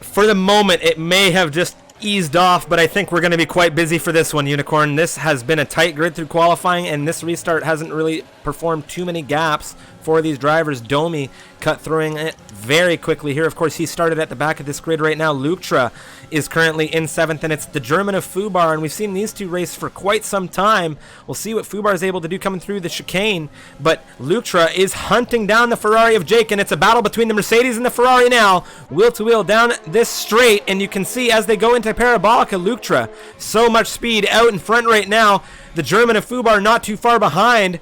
for the moment it may have just eased off, but I think we're going to be quite busy for this one, Unicorn. This has been a tight grid through qualifying, and this restart hasn't really performed too many gaps for these drivers. Domi cut through it very quickly here. Of course, he started at the back of this grid right now. Luktra is currently in 7th, and it's the German of Fubar, and we've seen these two race for quite some time. We'll see what Fubar is able to do coming through the chicane, but Luktra is hunting down the Ferrari of Jake, and it's a battle between the Mercedes and the Ferrari now, wheel to wheel down this straight, and you can see as they go into Parabolica, Luktra, so much speed out in front right now. The German of Fubar not too far behind.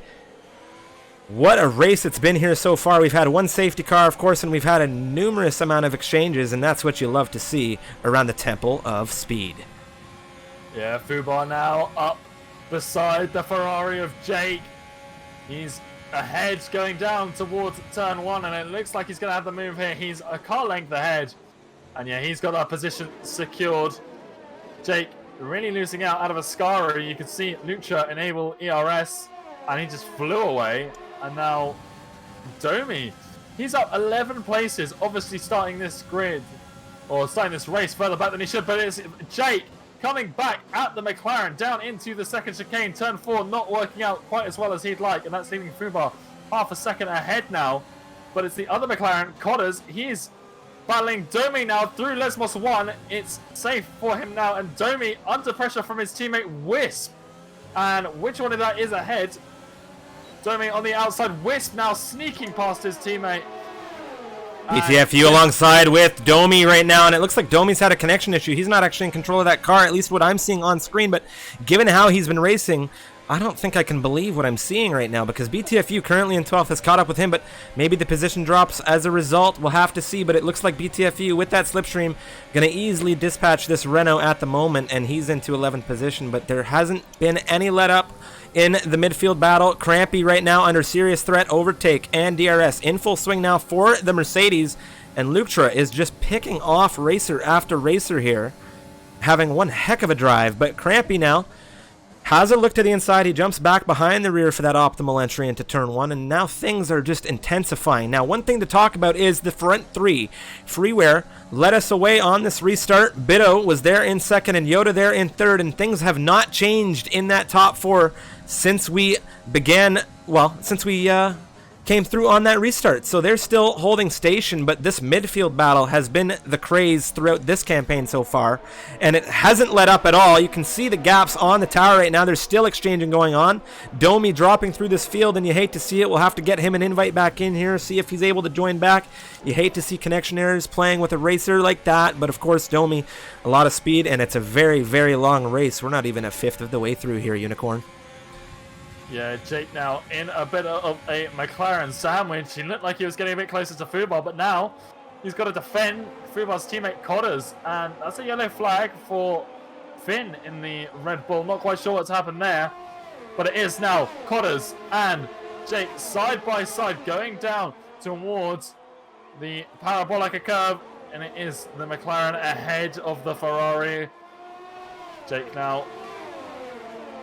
What a race it's been here so far. We've had one safety car, of course, and we've had a numerous amount of exchanges, and that's what you love to see around the Temple of Speed. Yeah, Fubar now up beside the Ferrari of Jake. He's ahead going down towards turn 1, and it looks like he's going to have the move here. He's a car length ahead, and yeah, he's got that position secured. Jake really losing out of a Ascari. You can see Lucha enable ERS, and he just flew away. And now Domi, he's up 11 places, obviously starting this grid, or starting this race further back than he should, but it's Jake coming back at the McLaren down into the second chicane. Turn 4 not working out quite as well as he'd like, and that's leaving Fubar half a second ahead now. But it's the other McLaren, Cotters. He's battling Domi now through Lesmos 1. It's safe for him now, and Domi under pressure from his teammate Wisp. And which one of that is ahead? Domi on the outside. Wisp now sneaking past his teammate. BTFU alongside with Domi right now, and it looks like Domi's had a connection issue. He's not actually in control of that car, at least what I'm seeing on screen, but given how he's been racing, I don't think I can believe what I'm seeing right now, because BTFU currently in 12th has caught up with him, but maybe the position drops as a result. We'll have to see, but it looks like BTFU with that slipstream going to easily dispatch this Renault at the moment, and he's into 11th position, but there hasn't been any let up in the midfield battle. Crampy right now under serious threat. Overtake and DRS in full swing now for the Mercedes, and Luktra is just picking off racer after racer here, having one heck of a drive. But Crampy now has a look to the inside. He jumps back behind the rear for that optimal entry into turn 1, and now things are just intensifying. Now, one thing to talk about is the front 3. Freeware led us away on this restart. Biddo was there in 2nd and Yoda there in 3rd, and things have not changed in that top 4 since we began, well, since we came through on that restart. So they're still holding station, but this midfield battle has been the craze throughout this campaign so far, and it hasn't let up at all. You can see the gaps on the tower right now. There's still exchanging going on. Domi dropping through this field, and you hate to see it. We'll have to get him an invite back in here, see if he's able to join back. You hate to see connection errors playing with a racer like that, but of course Domi, a lot of speed, and it's a very, very long race. We're not even a fifth of the way through here, Unicorn. Yeah, Jake now in a bit of a McLaren sandwich. He looked like he was getting a bit closer to Fubar, but now he's got to defend Fubar's teammate Cotters, and that's a yellow flag for Finn in the Red Bull. Not quite sure what's happened there, but it is now Cotters and Jake side by side going down towards the Parabolica curve, and it is the McLaren ahead of the Ferrari. Jake now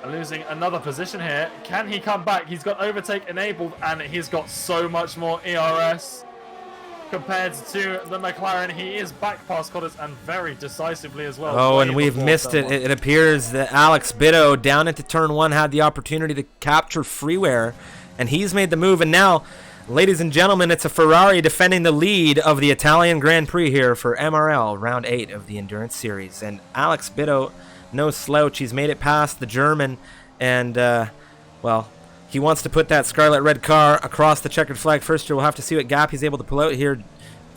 losing another position here. Can he come back? He's got overtake enabled, and he's got so much more ERS compared to the McLaren. He is back past Cotters, and very decisively as well. Oh, and we've missed it. It appears that Alex Biddo down into turn 1 had the opportunity to capture Freeware, and he's made the move. And now, ladies and gentlemen, it's a Ferrari defending the lead of the Italian Grand Prix here for MRL round 8 of the Endurance Series. And Alex Biddo, no slouch. He's made it past the German, and well, He wants to put that scarlet red car across the checkered flag first. We'll have to see what gap he's able to pull out here.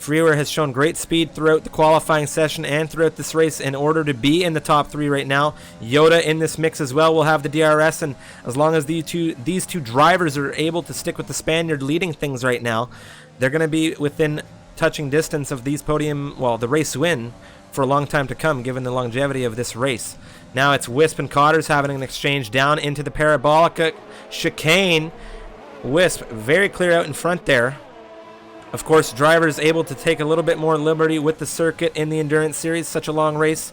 Freeware has shown great speed throughout the qualifying session and throughout this race in order to be in the top 3 right now. Yoda in this mix as well will have the DRS, and as long as these two drivers are able to stick with the Spaniard leading things right now, they're going to be within touching distance of these podium, well, the race win for a long time to come, given the longevity of this race. Now it's Wisp and Cotters having an exchange down into the Parabolica chicane. Wisp very clear out in front there. Of course, drivers able to take a little bit more liberty with the circuit in the Endurance Series, such a long race.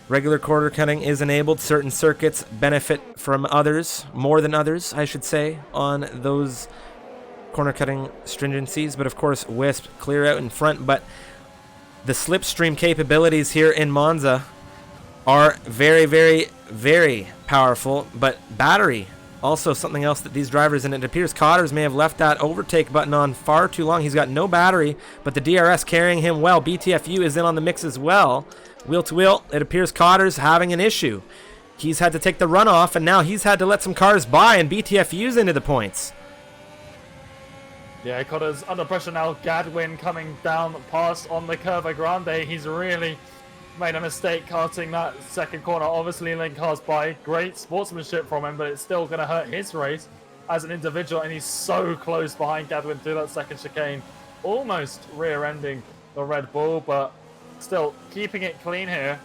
Regular quarter cutting is enabled. Certain circuits benefit from others, more than others, I should say, on those corner cutting stringencies. But of course, Wisp clear out in front. But the slipstream capabilities here in Monza are very, very, very powerful. But battery, also something else that these drivers, and it appears Cotters may have left that overtake button on far too long. He's got no battery, but the DRS carrying him well. BTFU is in on the mix as well. Wheel to wheel, it appears Cotters having an issue. He's had to take the runoff, and now he's had to let some cars by, and BTFU's into the points. Yeah, Cotters under pressure now. Gadwin coming down past on the Curva Grande. He's really made a mistake carting that second corner. Obviously, letting cars by. Great sportsmanship from him, but it's still going to hurt his race as an individual, and he's so close behind Gadwin through that second chicane. Almost rear-ending the Red Bull, but still keeping it clean here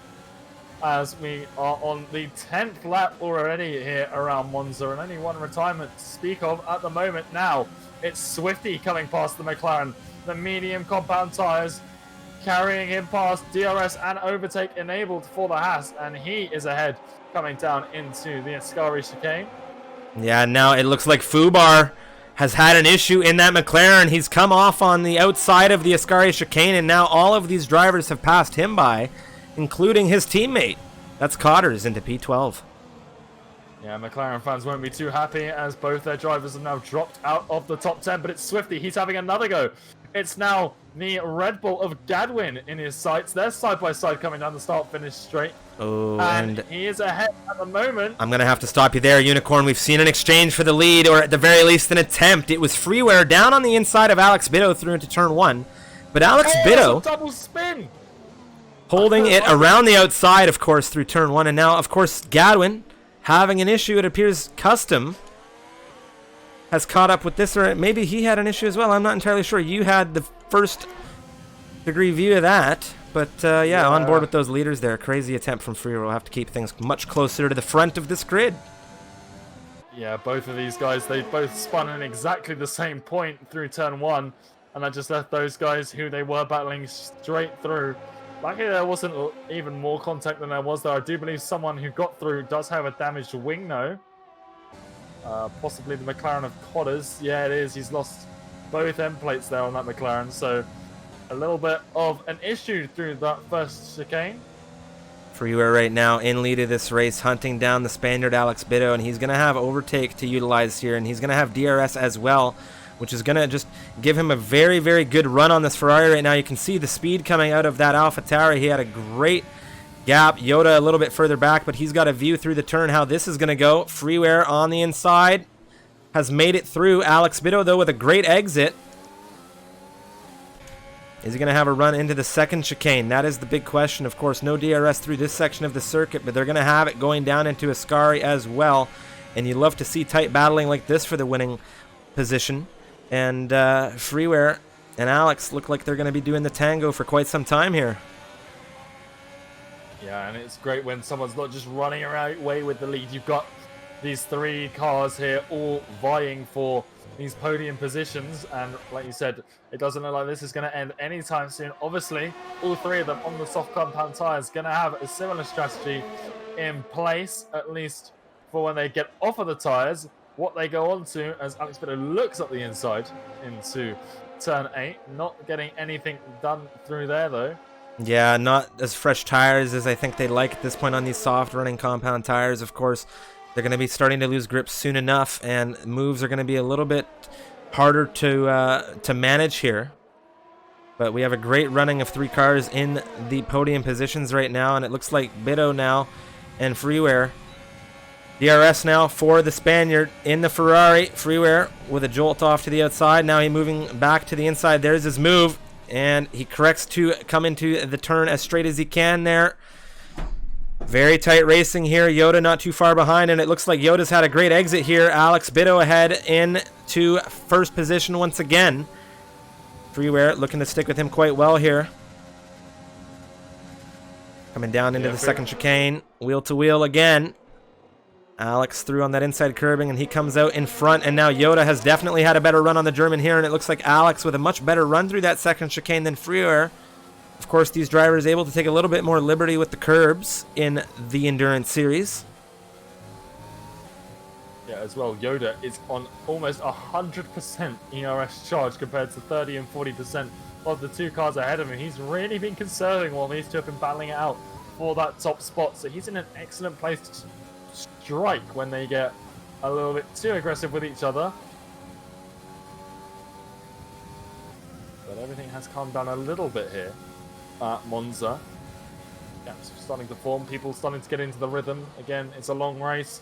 as we are on the 10th lap already here around Monza, and only one retirement to speak of at the moment. Now it's Swifty coming past the McLaren, the medium compound tyres carrying him past. DRS and overtake enabled for the Haas, and he is ahead coming down into the Ascari chicane. Yeah, now it looks like Fubar has had an issue in that McLaren. He's come off on the outside of the Ascari chicane, and now all of these drivers have passed him by, including his teammate. That's Cotters into P12. Yeah, McLaren fans won't be too happy as both their drivers have now dropped out of the top 10, but it's Swifty. He's having another go. It's now the Red Bull of Gadwin in his sights. They're side by side coming down the start-finish straight. Oh, and he is ahead at the moment. I'm going to have to stop you there, Unicorn. We've seen an exchange for the lead, or at the very least an attempt. It was Freeware down on the inside of Alex Bitto through into turn 1. But Alex Bitto double spin, holding it around the outside, of course, through turn 1. And now, of course, Gadwin having an issue. It appears Custom has caught up with this, or maybe he had an issue as well. I'm not entirely sure. You had the first degree view of that, but yeah, on board with those leaders there. Crazy attempt from Freeware. We'll have to keep things much closer to the front of this grid. Yeah, both of these guys, they both spun in exactly the same point through turn 1, and that just left those guys who they were battling straight through. Luckily, there wasn't even more contact than there was there. I do believe someone who got through does have a damaged wing, though. Possibly the McLaren of Cotters. Yeah, it is. He's lost both end plates there on that McLaren, so a little bit of an issue through that first chicane. Freeware right now in lead of this race, hunting down the Spaniard Alex Bitto, and he's going to have overtake to utilize here, and he's going to have DRS as well, which is going to just give him a very, very good run on this Ferrari right now. You can see the speed coming out of that AlphaTauri. He had a great gap. Yoda a little bit further back, but he's got a view through the turn how this is going to go. Freeware on the inside has made it through. Alex Bitto, though, with a great exit. Is he going to have a run into the second chicane? That is the big question. Of course, no DRS through this section of the circuit, but they're going to have it going down into Ascari as well. And you love to see tight battling like this for the winning position. And Freeware and Alex look like they're going to be doing the tango for quite some time here. Yeah, and it's great when someone's not just running away with the lead. You've got these 3 cars here all vying for these podium positions, and like you said, it doesn't look like this is going to end anytime soon. Obviously, all 3 of them on the soft compound tires going to have a similar strategy in place, at least for when they get off of the tires. What they go on to, as Alex Bitto looks up the inside into turn 8, not getting anything done through there though. Yeah, not as fresh tires as I think they'd like at this point on these soft running compound tires. Of course, they're going to be starting to lose grip soon enough, and moves are going to be a little bit harder to manage here. But we have a great running of 3 cars in the podium positions right now, and it looks like Bitto now and Freeware DRS now for the Spaniard in the Ferrari. Freeware with a jolt off to the outside. Now he's moving back to the inside. There's his move. And he corrects to come into the turn as straight as he can there. Very tight racing here. Yoda not too far behind. And it looks like Yoda's had a great exit here. Alex Bido ahead into first position once again. Freeware looking to stick with him quite well here. Coming down into the second chicane. Wheel to wheel again. Alex through on that inside curbing, and he comes out in front, and now Yoda has definitely had a better run on the German here, and it looks like Alex with a much better run through that second chicane than Frewer. Of course, these drivers able to take a little bit more liberty with the curbs in the Endurance Series. Yeah, as well, Yoda is on almost 100% ERS charge compared to 30 and 40% of the two cars ahead of him. He's really been conserving while these two have been battling it out for that top spot, so he's in an excellent place to strike when they get a little bit too aggressive with each other. But everything has calmed down a little bit here at Monza. Gaps starting to form, people starting to get into the rhythm. Again, it's a long race.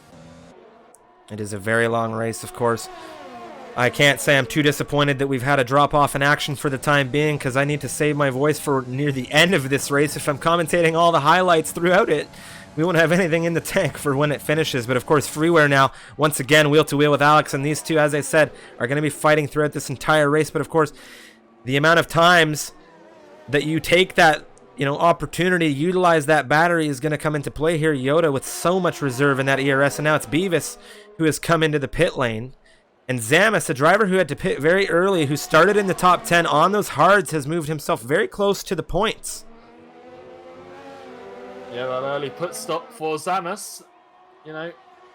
It is a very long race, of course. I can't say I'm too disappointed that we've had a drop off in action for the time being, because I need to save my voice for near the end of this race. If I'm commentating all the highlights throughout it, we won't have anything in the tank for when it finishes. But of course, Freeware now, once again, wheel to wheel with Alex. And these two, as I said, are going to be fighting throughout this entire race. But of course, the amount of times that you take that, opportunity to utilize that battery is going to come into play here. Yoda with so much reserve in that ERS. And now it's Beavis who has come into the pit lane. And Zamis, a driver who had to pit very early, who started in the top 10 on those hards, has moved himself very close to the points. Yeah, that early pit stop for Zamis.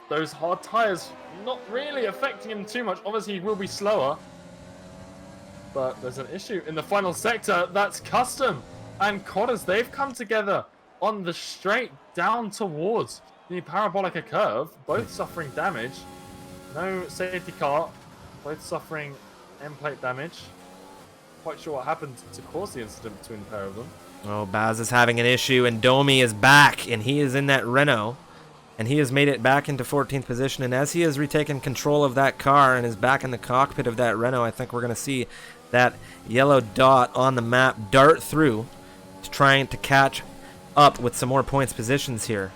Those hard tyres not really affecting him too much. Obviously, he will be slower. But there's an issue in the final sector. That's Custom and Codders. They've come together on the straight down towards the Parabolica curve, both suffering damage. No safety car, both suffering end plate damage. Quite sure what happened to cause the incident between the pair of them. Oh, Baz is having an issue, and Domi is back, and he is in that Renault, and he has made it back into 14th position. And as he has retaken control of that car and is back in the cockpit of that Renault, I think we're going to see that yellow dot on the map dart through to trying to catch up with some more points positions here.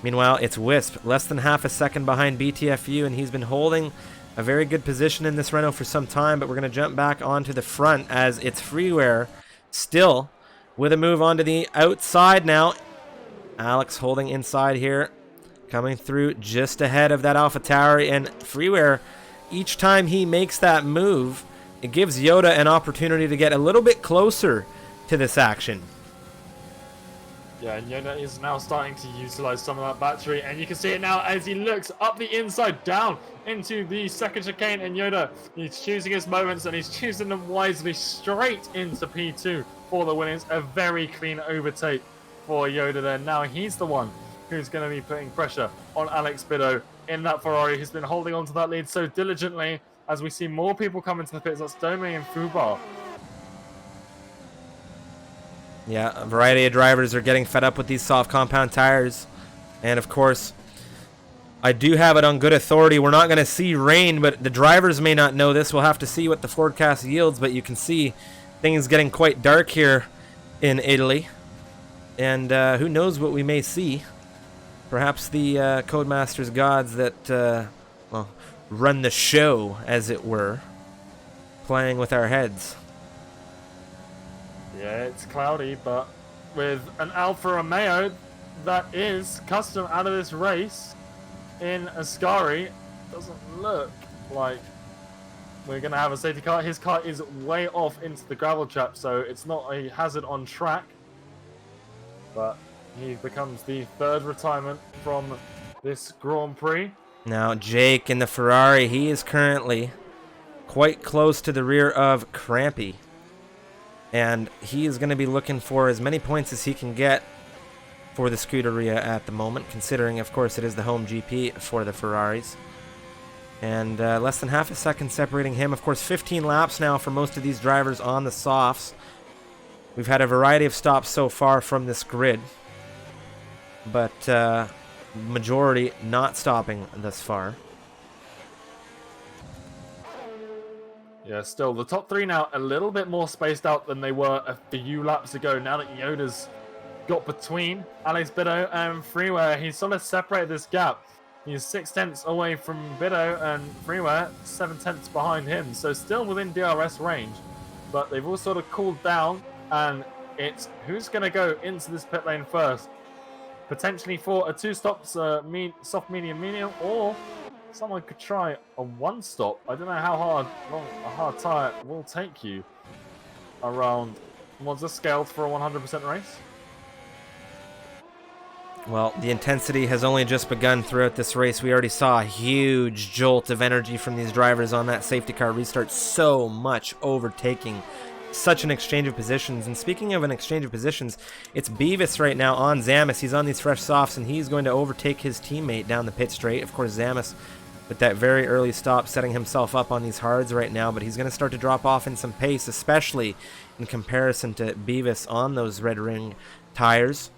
Meanwhile, it's Wisp, less than half a second behind BTFU, and he's been holding a very good position in this Renault for some time, but we're going to jump back onto the front as it's Freeware still with a move onto the outside now. Alex holding inside here, coming through just ahead of that AlphaTauri, and Freeware, each time he makes that move, it gives Yoda an opportunity to get a little bit closer to this action. Yeah, and Yoda is now starting to utilize some of that battery, and you can see it now as he looks up the inside down into the second chicane, and Yoda, he's choosing his moments, and he's choosing them wisely straight into P2 for the winnings. A very clean overtake for Yoda there. Now he's the one who's going to be putting pressure on Alex Bido in that Ferrari, who's been holding on to that lead so diligently as we see more people come into the pits. That's Dome and Fubar. Yeah, a variety of drivers are getting fed up with these soft compound tires. And of course, I do have it on good authority. We're not going to see rain, but the drivers may not know this. We'll have to see what the forecast yields, but you can see things getting quite dark here in Italy. And who knows what we may see. Perhaps the Codemasters gods that run the show, as it were, playing with our heads. Yeah, it's cloudy, but with an Alfa Romeo that is Custom out of this race in Ascari, doesn't look like we're going to have a safety car. His car is way off into the gravel trap, so it's not a hazard on track. But he becomes the third retirement from this Grand Prix. Now Jake in the Ferrari, he is currently quite close to the rear of Crampy. And he is going to be looking for as many points as he can get for the Scuderia at the moment, considering, of course, it is the home GP for the Ferraris. And less than half a second separating him. Of course, 15 laps now for most of these drivers on the softs. We've had a variety of stops so far from this grid. But majority not stopping thus far. Yeah, still, the top three now a little bit more spaced out than they were a few laps ago. Now that Yoda's got between Alex Biddo and Freeware, he's sort of separated this gap. He's 6/10 away from Biddo, and Freeware 7/10 behind him. So still within DRS range, but they've all sort of cooled down, and it's who's going to go into this pit lane first. Potentially for a 2-stop soft, medium, medium, or someone could try a 1-stop. I don't know how long a hard tire will take you around Monza scaled for a 100% race. Well, the intensity has only just begun throughout this race. We already saw a huge jolt of energy from these drivers on that safety car restart. So much overtaking. Such an exchange of positions. And speaking of an exchange of positions, it's Beavis right now on Zamis. He's on these fresh softs, and he's going to overtake his teammate down the pit straight. Of course, Zamis with that very early stop setting himself up on these hards right now, but he's going to start to drop off in some pace, especially in comparison to Beavis on those red ring tires.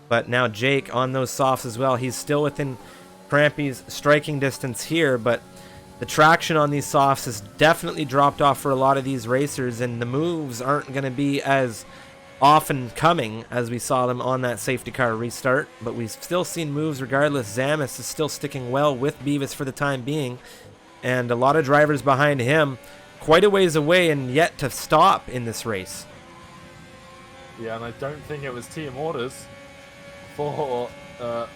But now Jake on those softs as well. He's still within Crampy's striking distance here, but the traction on these softs has definitely dropped off for a lot of these racers, and the moves aren't going to be as often coming as we saw them on that safety car restart. But we've still seen moves regardless. Zamis is still sticking well with Beavis for the time being, and a lot of drivers behind him quite a ways away and yet to stop in this race. Yeah, and I don't think it was team orders for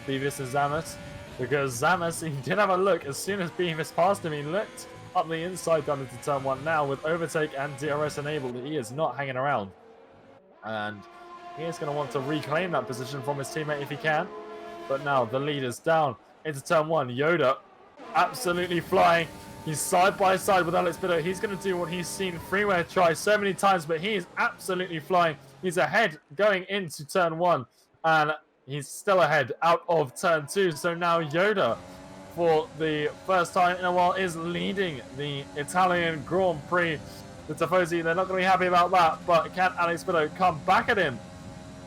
Beavis and Zamis, because Zamis, he did have a look as soon as Beavis passed him. He looked up the inside down into turn 1. Now with overtake and DRS enabled, he is not hanging around, and he is going to want to reclaim that position from his teammate if he can. But now the leader's down into turn 1. Yoda absolutely flying. He's side by side with Alex Biddo. He's going to do what he's seen Freeware try so many times, but he is absolutely flying. He's ahead going into turn 1, and he's still ahead out of turn 2. So now Yoda, for the first time in a while, is leading the Italian Grand Prix. The Tifosi, they're not going to be happy about that, but can Alex Biddo come back at him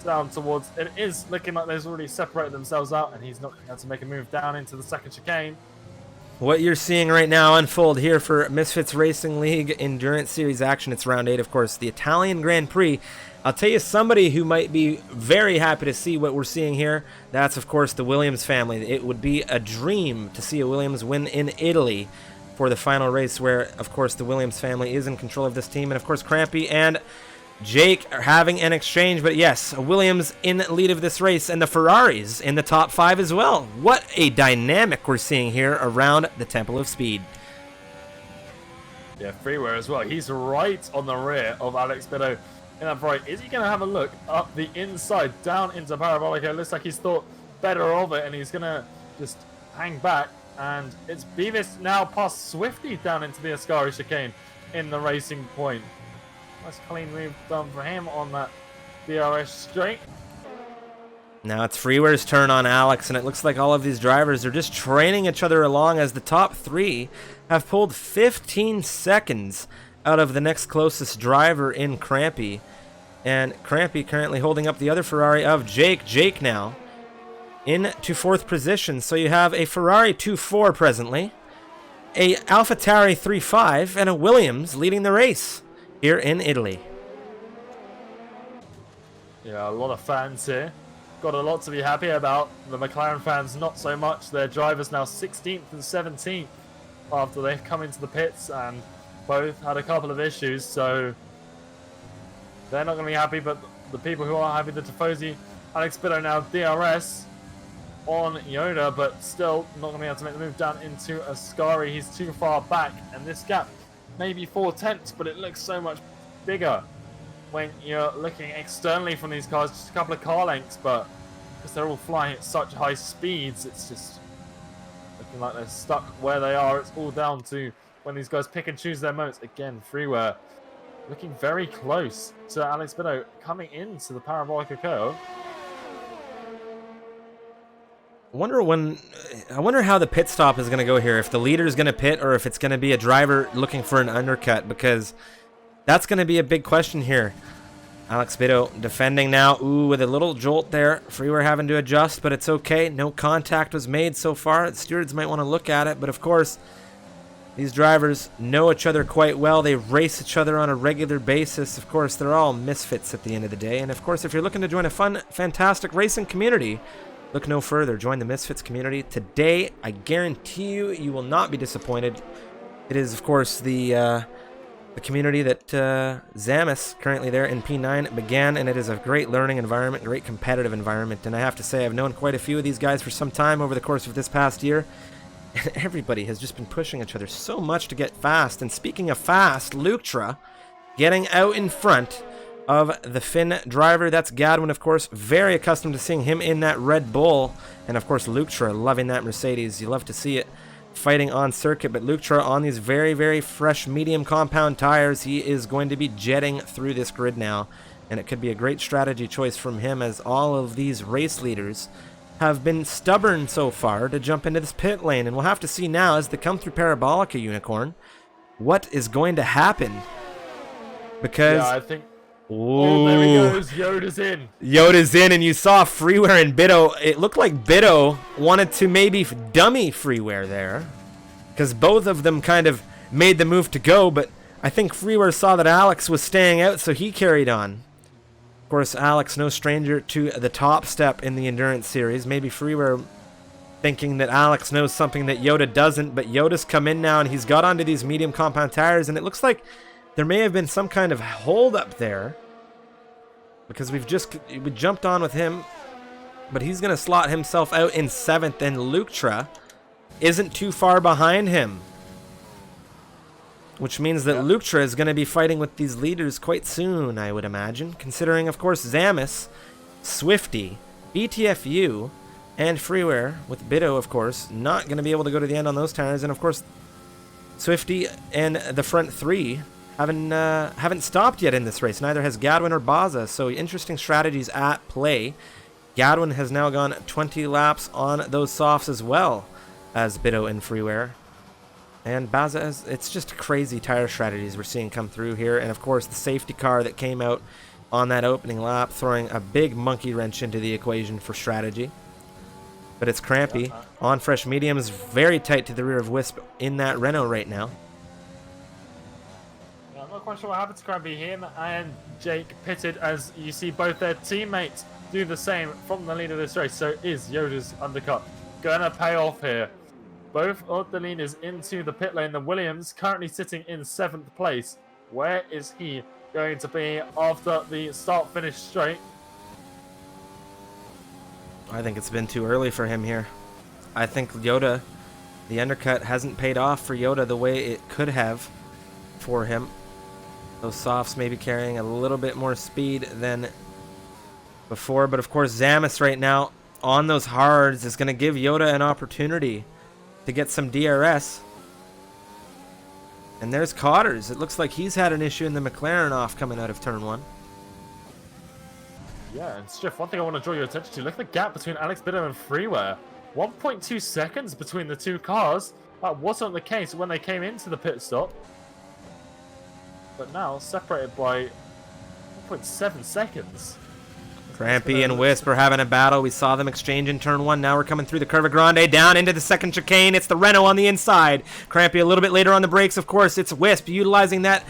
down towards... It is looking like they've already separated themselves out, and he's not going to have to make a move down into the second chicane. What you're seeing right now unfold here for Misfits Racing League Endurance Series action, it's round 8, of course, the Italian Grand Prix. I'll tell you somebody who might be very happy to see what we're seeing here. That's, of course, the Williams family. It would be a dream to see a Williams win in Italy for the final race, where, of course, the Williams family is in control of this team. And, of course, Crampy and Jake are having an exchange. But, yes, Williams in lead of this race, and the Ferraris in the top 5 as well. What a dynamic we're seeing here around the Temple of Speed. Yeah, Freeware as well. He's right on the rear of Alex Biddo. In that right, is he going to have a look up the inside down into Parabolica? It looks like he's thought better of it, and he's going to just hang back. And it's Beavis now past Swifty down into the Ascari chicane in the racing point. Nice clean move done for him on that DRS straight. Now it's Freeware's turn on Alex, and it looks like all of these drivers are just training each other along, as the top 3 have pulled 15 seconds out of the next closest driver in Crampy. And Crampy currently holding up the other Ferrari of Jake. Jake now into 4th position. So you have a Ferrari 2.4 presently, a AlphaTauri 3.5, and a Williams leading the race here in Italy. Yeah, a lot of fans here. Got a lot to be happy about. The McLaren fans, not so much. Their drivers now 16th and 17th after they've come into the pits, and both had a couple of issues, so they're not going to be happy. But the people who are happy, the Tifosi, Alex Biddo now DRS on Yoda, but still not going to be able to make the move down into Ascari. He's too far back, and this gap may be 4/10, but it looks so much bigger when you're looking externally from these cars. Just a couple of car lengths, but because they're all flying at such high speeds, it's just looking like they're stuck where they are. It's all down to when these guys pick and choose their moments. Again, Freeware looking very close to Alex Biddo coming into the Parabolica curve. I wonder how the pit stop is going to go here. If the leader is going to pit, or if it's going to be a driver looking for an undercut, because that's going to be a big question here. Alex Bido defending now. Ooh, with a little jolt there. Freeware having to adjust, but it's okay. No contact was made so far. The stewards might want to look at it, but of course, these drivers know each other quite well. They race each other on a regular basis. Of course, they're all misfits at the end of the day. And of course, if you're looking to join a fun, fantastic racing community, look no further. Join the Misfits community today. I guarantee you, you will not be disappointed. It is, of course, the community that Zamis, currently there in P9, began, and it is a great learning environment, great competitive environment. And I have to say, I've known quite a few of these guys for some time over the course of this past year. And everybody has just been pushing each other so much to get fast. And speaking of fast, Lutra getting out in front of the Finn driver. That's Gadwin, of course, very accustomed to seeing him in that Red Bull. And of course, Lutra loving that Mercedes. You love to see it fighting on circuit, but Lutra on these very, very fresh medium compound tires, he is going to be jetting through this grid now, and it could be a great strategy choice from him, as all of these race leaders have been stubborn so far to jump into this pit lane, and we'll have to see now as they come through Parabolica, Unicorn, what is going to happen, because yeah, I think oh, there he goes. Yoda's in. Yoda's in, and you saw Freeware and Bido. It looked like Bido wanted to maybe dummy Freeware there, because both of them kind of made the move to go, but I think Freeware saw that Alex was staying out, so he carried on. Of course, Alex, no stranger to the top step in the Endurance Series. Maybe Freeware thinking that Alex knows something that Yoda doesn't, but Yoda's come in now, and he's got onto these medium compound tires, and it looks like there may have been some kind of hold up there, because we jumped on with him, but he's going to slot himself out in 7th, and Lutra isn't too far behind him, which means that Lutra is going to be fighting with these leaders quite soon, I would imagine, considering, of course, Zamis, Swifty, BTFU, and Freeware, with Bido, of course, not going to be able to go to the end on those tires, and of course, Swifty and the front three haven't stopped yet in this race. Neither has Gadwin or Baza, so interesting strategies at play. Gadwin has now gone 20 laps on those softs as well as Bido and Freeware. And Baza, it's just crazy tire strategies we're seeing come through here. And of course, the safety car that came out on that opening lap, throwing a big monkey wrench into the equation for strategy. But it's Crampy on fresh mediums, very tight to the rear of Wisp in that Renault right now. I'm not quite sure what happened to Crampy. Him and Jake pitted as you see both their teammates do the same from the lead of this race. So is Yoda's undercut gonna pay off here? Both of the leaders into the pit lane. The Williams currently sitting in 7th place. Where is he going to be after the start-finish straight? I think it's been too early for him here. I think Yoda, the undercut hasn't paid off for Yoda the way it could have for him. Those softs may be carrying a little bit more speed than before, but of course Zamis right now on those hards is going to give Yoda an opportunity to get some DRS. And there's Cotters. It looks like he's had an issue in the McLaren off coming out of turn 1. Yeah, and Striff, one thing I want to draw your attention to, look at the gap between Alex Bido and Freeware. 1.2 seconds between the two cars. That wasn't the case when they came into the pit stop. But now separated by 1.7 seconds. Crampy and Wisp are having a battle. We saw them exchange in turn 1. Now we're coming through the Curva Grande, down into the second chicane. It's the Renault on the inside. Crampy a little bit later on the brakes. Of course, it's Wisp utilizing that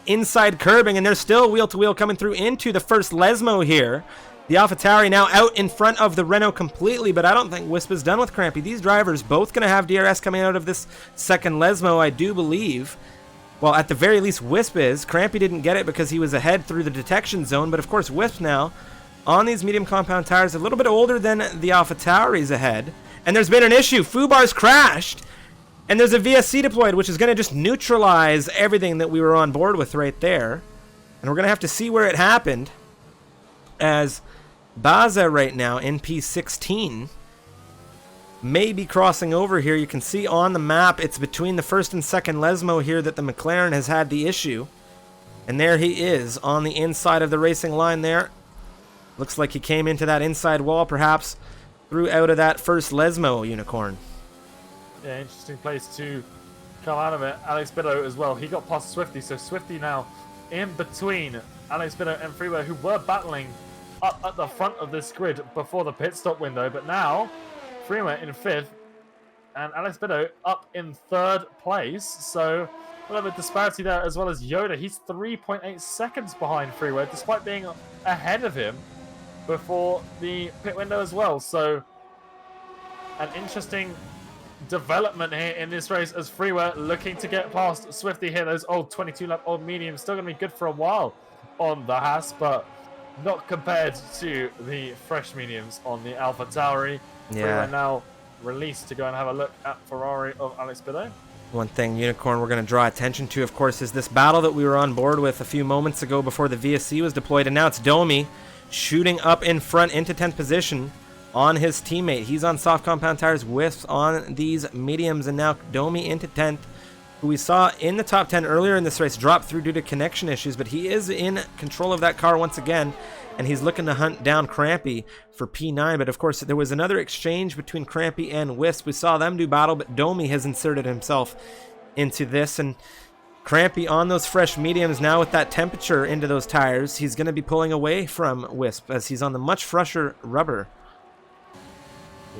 inside curbing, and they're still wheel-to-wheel coming through into the first Lesmo here. The AlphaTauri now out in front of the Renault completely, but I don't think Wisp is done with Crampy. These drivers both going to have DRS coming out of this second Lesmo, I do believe. Well, at the very least, Wisp is. Crampy didn't get it because he was ahead through the detection zone, but of course, Wisp now on these medium compound tires, a little bit older than the AlphaTauri's ahead. And there's been an issue. Fubar's crashed. And there's a VSC deployed, which is going to just neutralize everything that we were on board with right there. And we're going to have to see where it happened, as Baza right now in P16 may be crossing over here. You can see on the map it's between the first and second Lesmo here that the McLaren has had the issue. And there he is on the inside of the racing line there. Looks like he came into that inside wall, perhaps threw out of that first Lesmo, Unicorn. Yeah, interesting place to come out of it. Alex Bido as well. He got past Swifty, so Swifty now in between Alex Biddle and Freeware, who were battling up at the front of this grid before the pit stop window. But now, Freeware in 5th and Alex Biddle up in 3rd place. So a little bit of disparity there, as well as Yoda. He's 3.8 seconds behind Freeware, despite being ahead of him before the pit window as well. So an interesting development here in this race as Freeware looking to get past Swifty here. Those old 22-lap-old mediums still going to be good for a while on the Haas, but not compared to the fresh mediums on the Alpha Tauri. Yeah. Freeware now released to go and have a look at Ferrari of Alex Biddle. One thing, Unicorn, we're going to draw attention to, of course, is this battle that we were on board with a few moments ago before the VSC was deployed, and now it's Domi shooting up in front into 10th position on his teammate. He's on soft compound tires, Whiffs on these mediums, and now Domi into 10th, who we saw in the top 10 earlier in this race drop through due to connection issues, but he is in control of that car once again, and he's looking to hunt down Crampy for P9. But of course, there was another exchange between Crampy and Wisp. We saw them do battle, but Domi has inserted himself into this, and Crampy on those fresh mediums now with that temperature into those tires. He's going to be pulling away from Wisp as he's on the much fresher rubber.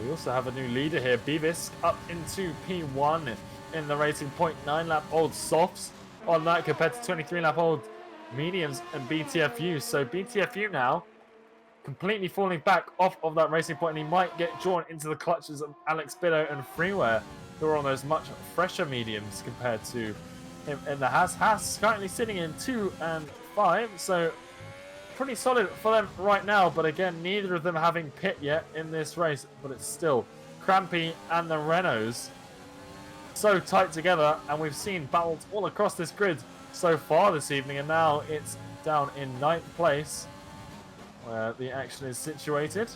We also have a new leader here, Beavis, up into P1 in the racing 0.9 lap old softs on that compared to 23 lap old mediums and BTFU. So BTFU now completely falling back off of that racing point, and he might get drawn into the clutches of Alex Biddle and Freeware, who are on those much fresher mediums compared to him in the Haas. Haas currently sitting in 2 and 5, so pretty solid for them right now. But again, neither of them having pit yet in this race, but it's still Crampy and the Renaults so tight together, and we've seen battles all across this grid so far this evening, and now it's down in 9th place where the action is situated.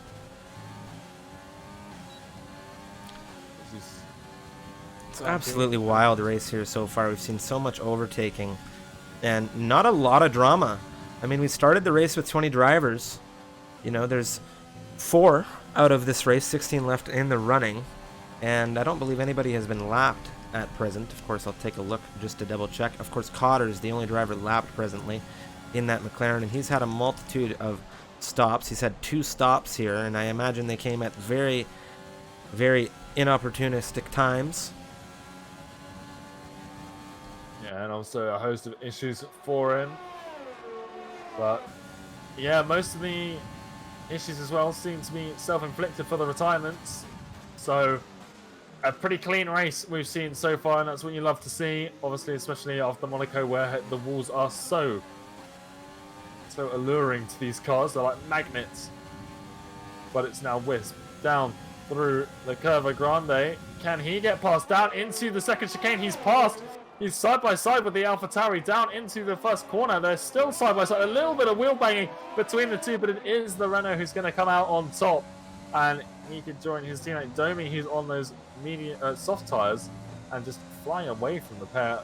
It's absolutely wild race here so far. We've seen so much overtaking and not a lot of drama. I mean, we started the race with 20 drivers. You know, there's 4 out of this race, 16 left in the running, and I don't believe anybody has been lapped at present. Of course, I'll take a look just to double check. Of course, Cotter is the only driver lapped presently in that McLaren, and he's had a multitude of stops. He's had 2 stops here, and I imagine they came at very, very inopportunistic times. Yeah, and also a host of issues for him. But yeah, most of the issues as well seem to be self-inflicted for the retirements. So a pretty clean race we've seen so far, and that's what you love to see. Obviously, especially after Monaco, where the walls are so alluring to these cars. They're like magnets. But it's now Wisp down through the Curva Grande. Can he get past down into the second chicane? He's passed. He's side by side with the Alpha Tauri down into the first corner. They're still side by side. A little bit of wheel banging between the two, but it is the Renault who's going to come out on top. And he could join his teammate Domi, who's on those medium soft tires, and just flying away from the pair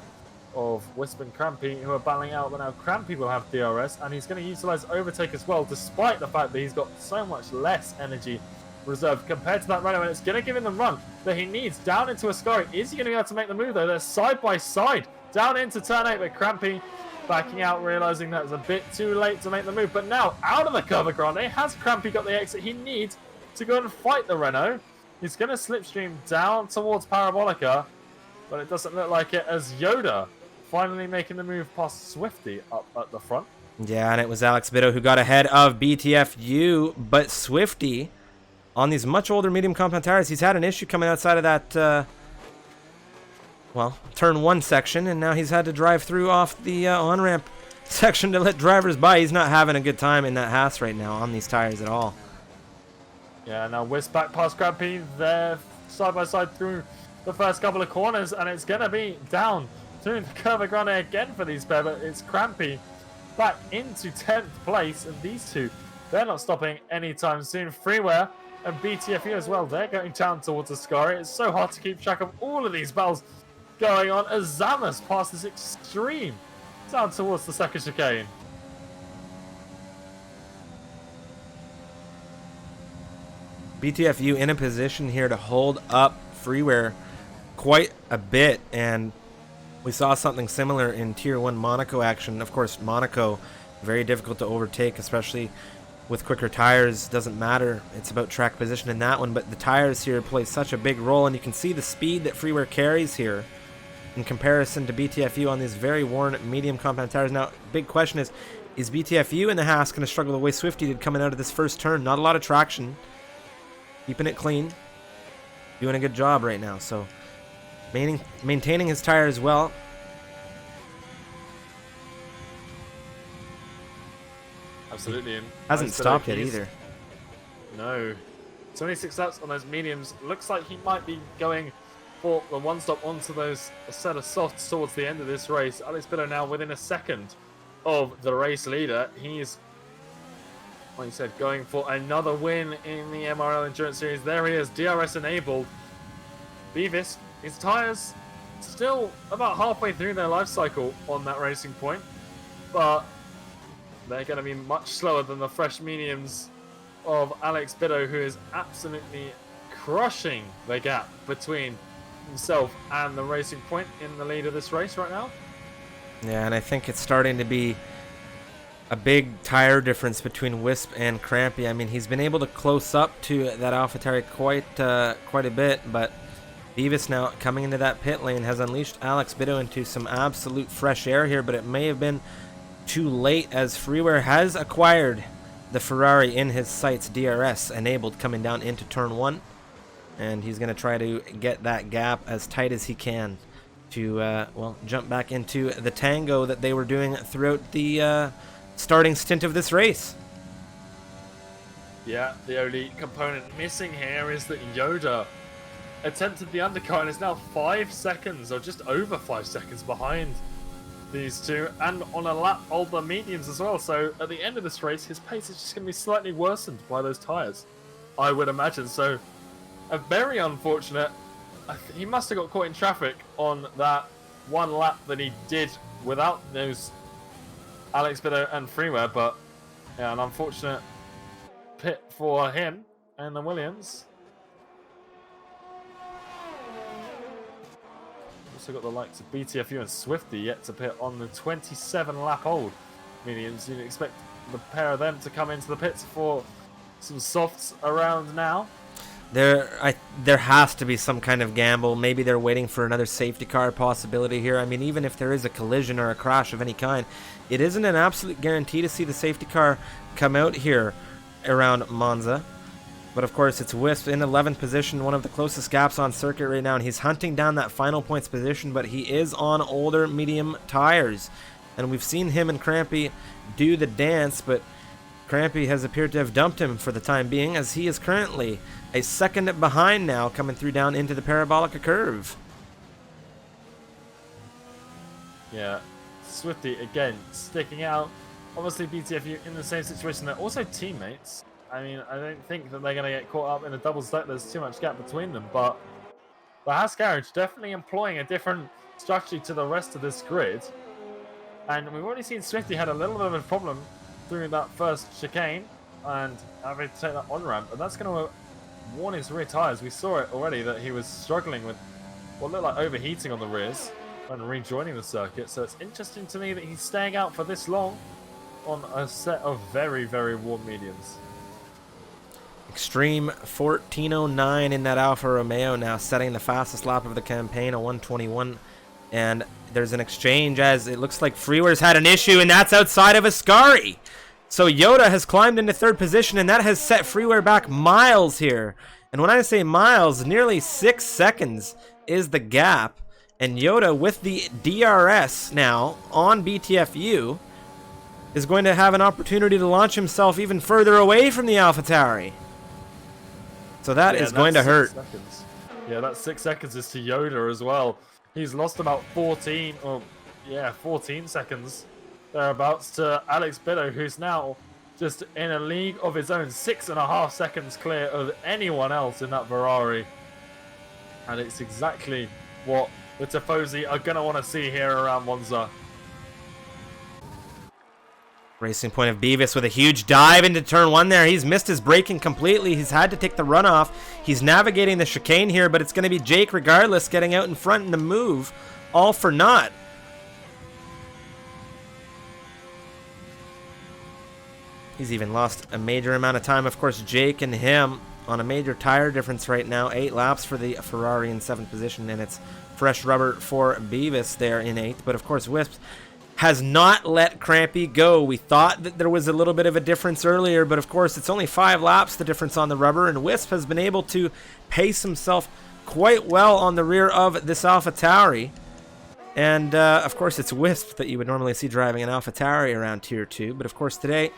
of Wisp and Crampy, who are battling out. But now Crampy will have DRS, and he's going to utilize overtake as well, despite the fact that he's got so much less energy reserved compared to that Renault, and it's going to give him the run that he needs down into Ascari. Is he going to be able to make the move, though? They're side by side down into turn 8, but Crampy backing out, realizing that it's a bit too late to make the move. But now out of the Curva Grande, has Crampy got the exit he needs to go and fight the Renault? He's going to slipstream down towards Parabolica, but it doesn't look like it, as Yoda finally making the move past Swifty up at the front. Yeah, and it was Alex Biddle who got ahead of BTFU, but Swifty on these much older medium compound tires, he's had an issue coming outside of that, well, turn 1 section, and now he's had to drive through off the on-ramp section to let drivers by. He's not having a good time in that Haas right now on these tires at all. Yeah, now Wisp back past Crampy. They're side by side through the first couple of corners, and it's going to be down through the Curva Grande again for these pair, but it's Crampy back into 10th place, and these two, they're not stopping anytime soon. Freeware and BTFU as well, they're going down towards Ascari. It's so hard to keep track of all of these battles going on as Zamas passes extreme down towards the second chicane. BTFU in a position here to hold up Freeware quite a bit, and We saw something similar in Tier 1 Monaco action. Of course, Monaco, very difficult to overtake, especially with quicker tires. Doesn't matter. It's about track position in that one, but the tires here play such a big role, and you can see the speed that Freeware carries here in comparison to BTFU on these very worn medium compound tires. Now, big question is BTFU in the Haas going to struggle the way Swifty did coming out of this first turn? Not a lot of traction. Keeping it clean. Doing a good job right now. So, maintaining his tires well. Absolutely. And Hasn't stopped yet either. No. 26 laps on those mediums. Looks like he might be going for the one stop onto those set of softs towards the end of this race. Alex Bitter now within a second of the race leader. He's, like you said, going for another win in the MRL Endurance Series. There he is, DRS enabled. Beavis, his tyres still about halfway through their life cycle on that racing point, but they're going to be much slower than the fresh mediums of Alex Biddo, who is absolutely crushing the gap between himself and the racing point in the lead of this race right now. Yeah, and I think it's starting to be a big tire difference between Wisp and Crampy. I mean, he's been able to close up to that AlphaTauri quite a bit, but Beavis now coming into that pit lane has unleashed Alex Biddo into some absolute fresh air here, but it may have been too late as Freeware has acquired the Ferrari in his sights. DRS enabled coming down into turn 1, and he's going to try to get that gap as tight as he can to well, jump back into the tango that they were doing throughout the starting stint of this race. Yeah, the only component missing here is that Yoda attempted the undercut and is now 5 seconds, or just over 5 seconds behind these two, and on a lap older mediums as well. So at the end of this race, his pace is just going to be slightly worsened by those tyres, I would imagine. So a very unfortunate. He must have got caught in traffic on that one lap that he did without those Alex Biddo and Freeware, but yeah, an unfortunate pit for him and the Williams. Also got the likes of BTFU and Swifty yet to pit on the 27 lap old mediums. You'd expect the pair of them to come into the pits for some softs around now. There has to be some kind of gamble. Maybe they're waiting for another safety car possibility here. I mean, even if there is a collision or a crash of any kind, it isn't an absolute guarantee to see the safety car come out here around Monza. But of course, it's Wisp in 11th position, one of the closest gaps on circuit right now, and he's hunting down that final points position, but he is on older medium tires. And we've seen him and Crampy do the dance, but Crampy has appeared to have dumped him for the time being, as he is currently a second behind now, coming through down into the Parabolica curve. Yeah, Swifty again sticking out. Obviously, BTFU in the same situation. They're also teammates. I mean, I don't think that they're going to get caught up in a double stack. There's too much gap between them. But the Haas Garage definitely employing a different strategy to the rest of this grid. And we've already seen Swifty had a little bit of a problem through that first chicane and having to take that on-ramp. And that's going to warn his rear tyres. We saw it already that he was struggling with what looked like overheating on the rears when rejoining the circuit. So it's interesting to me that he's staying out for this long on a set of very, very warm mediums. Extreme 1409 in that Alfa Romeo now, setting the fastest lap of the campaign, a 121. And there's an exchange as it looks like Freeware's had an issue, and that's outside of Ascari. So Yoda has climbed into third position, and that has set Freeware back miles here. And when I say miles, nearly 6 seconds is the gap. And Yoda, with the DRS now on BTFU, is going to have an opportunity to launch himself even further away from the AlphaTauri. So that is going to hurt. Seconds. Yeah, that 6 seconds is to Yoda as well. He's lost about 14 seconds thereabouts to Alex Biddo, who's now just in a league of his own, 6.5 seconds clear of anyone else in that Ferrari. And it's exactly what the Tifosi are going to want to see here around Monza. Racing point of Beavis with a huge dive into turn 1 there. He's missed his braking completely. He's had to take the runoff. He's navigating the chicane here, but it's going to be Jake regardless getting out in front in the move all for naught. He's even lost a major amount of time. Of course, Jake and him on a major tire difference right now. 8 laps for the Ferrari in 7th position, and it's fresh rubber for Beavis there in 8th. But of course, Wisp has not let Crampy go. We thought that there was a little bit of a difference earlier, but of course, it's only 5 laps, the difference on the rubber, and Wisp has been able to pace himself quite well on the rear of this AlphaTauri. And of course, it's Wisp that you would normally see driving an AlphaTauri around Tier 2, but of course, today,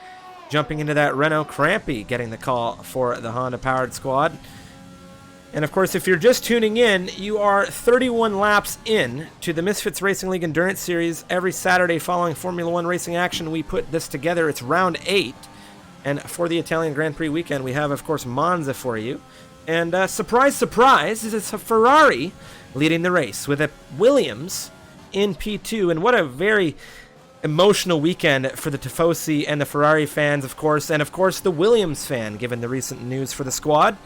jumping into that Renault, Crampy getting the call for the Honda-powered squad. And of course, if you're just tuning in, you are 31 laps in to the Misfits Racing League Endurance Series. Every Saturday following Formula 1 racing action, we put this together. It's round 8. And for the Italian Grand Prix weekend, we have, of course, Monza for you. And surprise, surprise, it's a Ferrari leading the race with a Williams in P2. And what a very emotional weekend for the Tifosi and the Ferrari fans, of course, and of course the Williams fan, given the recent news for the squad.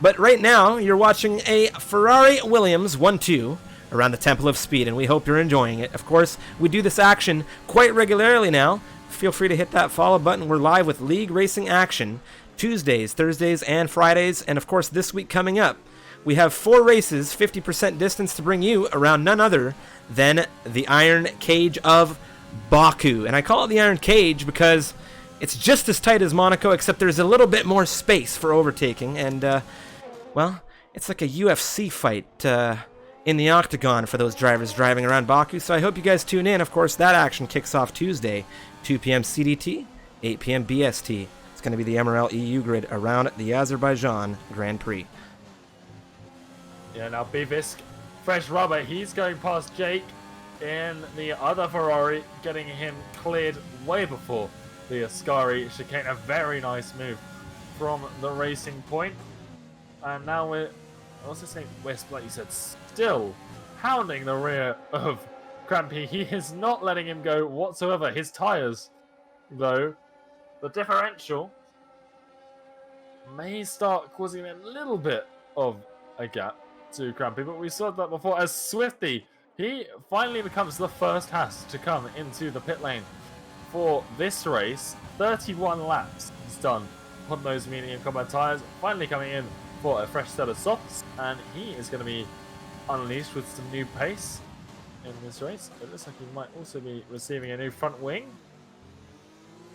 But right now, you're watching a Ferrari Williams 1-2 around the Temple of Speed, and we hope you're enjoying it. Of course, we do this action quite regularly now. Feel free to hit that follow button. We're live with League Racing action Tuesdays, Thursdays, and Fridays, and of course, this week coming up, we have 4 races, 50% distance to bring you around none other than the Iron Cage of Baku. And I call it the Iron Cage because it's just as tight as Monaco, except there's a little bit more space for overtaking. And, well, it's like a UFC fight in the octagon for those drivers driving around Baku. So I hope you guys tune in. Of course, that action kicks off Tuesday, 2 p.m. CDT, 8 p.m. BST. It's going to be the MRL EU grid around the Azerbaijan Grand Prix. Yeah, now Beavis, fresh rubber. He's going past Jake in the other Ferrari, getting him cleared way before the Ascari chicane. A very nice move from the racing point. And now we're also saying Wisp, like you said, still hounding the rear of Crampy. He is not letting him go whatsoever. His tires, though, the differential may start causing a little bit of a gap to Crampy, but we saw that before as Swifty. He finally becomes the first Haas to come into the pit lane for this race. 31 laps he's done on those medium combat tyres. Finally coming in for a fresh set of softs, and he is going to be unleashed with some new pace in this race. It looks like he might also be receiving a new front wing.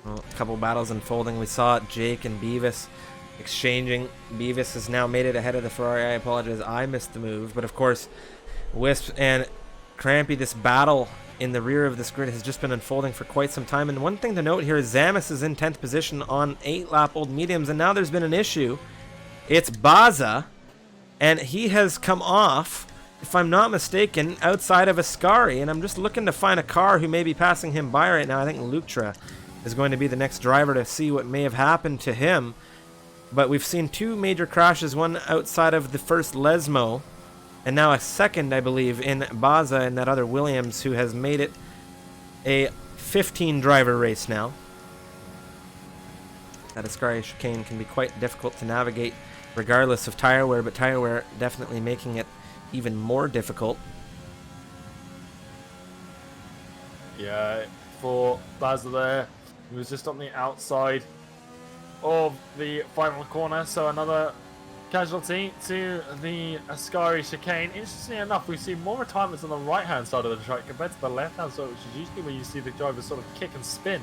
Well, a couple battles unfolding. We saw Jake and Beavis exchanging. Beavis has now made it ahead of the Ferrari. I apologize, I missed the move, but of course, Wisp and Crampy, this battle in the rear of this grid has just been unfolding for quite some time. And one thing to note here is Zamis is in 10th position on 8-lap-old mediums, and now there's been an issue. It's Baza, and he has come off, if I'm not mistaken, outside of Ascari, and I'm just looking to find a car who may be passing him by right now. I think Lutra is going to be the next driver to see what may have happened to him. But we've seen 2 major crashes, one outside of the first Lesmo, and now a second, I believe, in Baza and that other Williams, who has made it a 15-driver race now. That Ascari chicane can be quite difficult to navigate regardless of tire wear, but tire wear definitely making it even more difficult. Yeah, for Baza there, he was just on the outside of the final corner, so another casualty to the Ascari chicane. Interestingly enough, we've seen more retirements on the right-hand side of the track compared to the left-hand side, which is usually where you see the drivers sort of kick and spin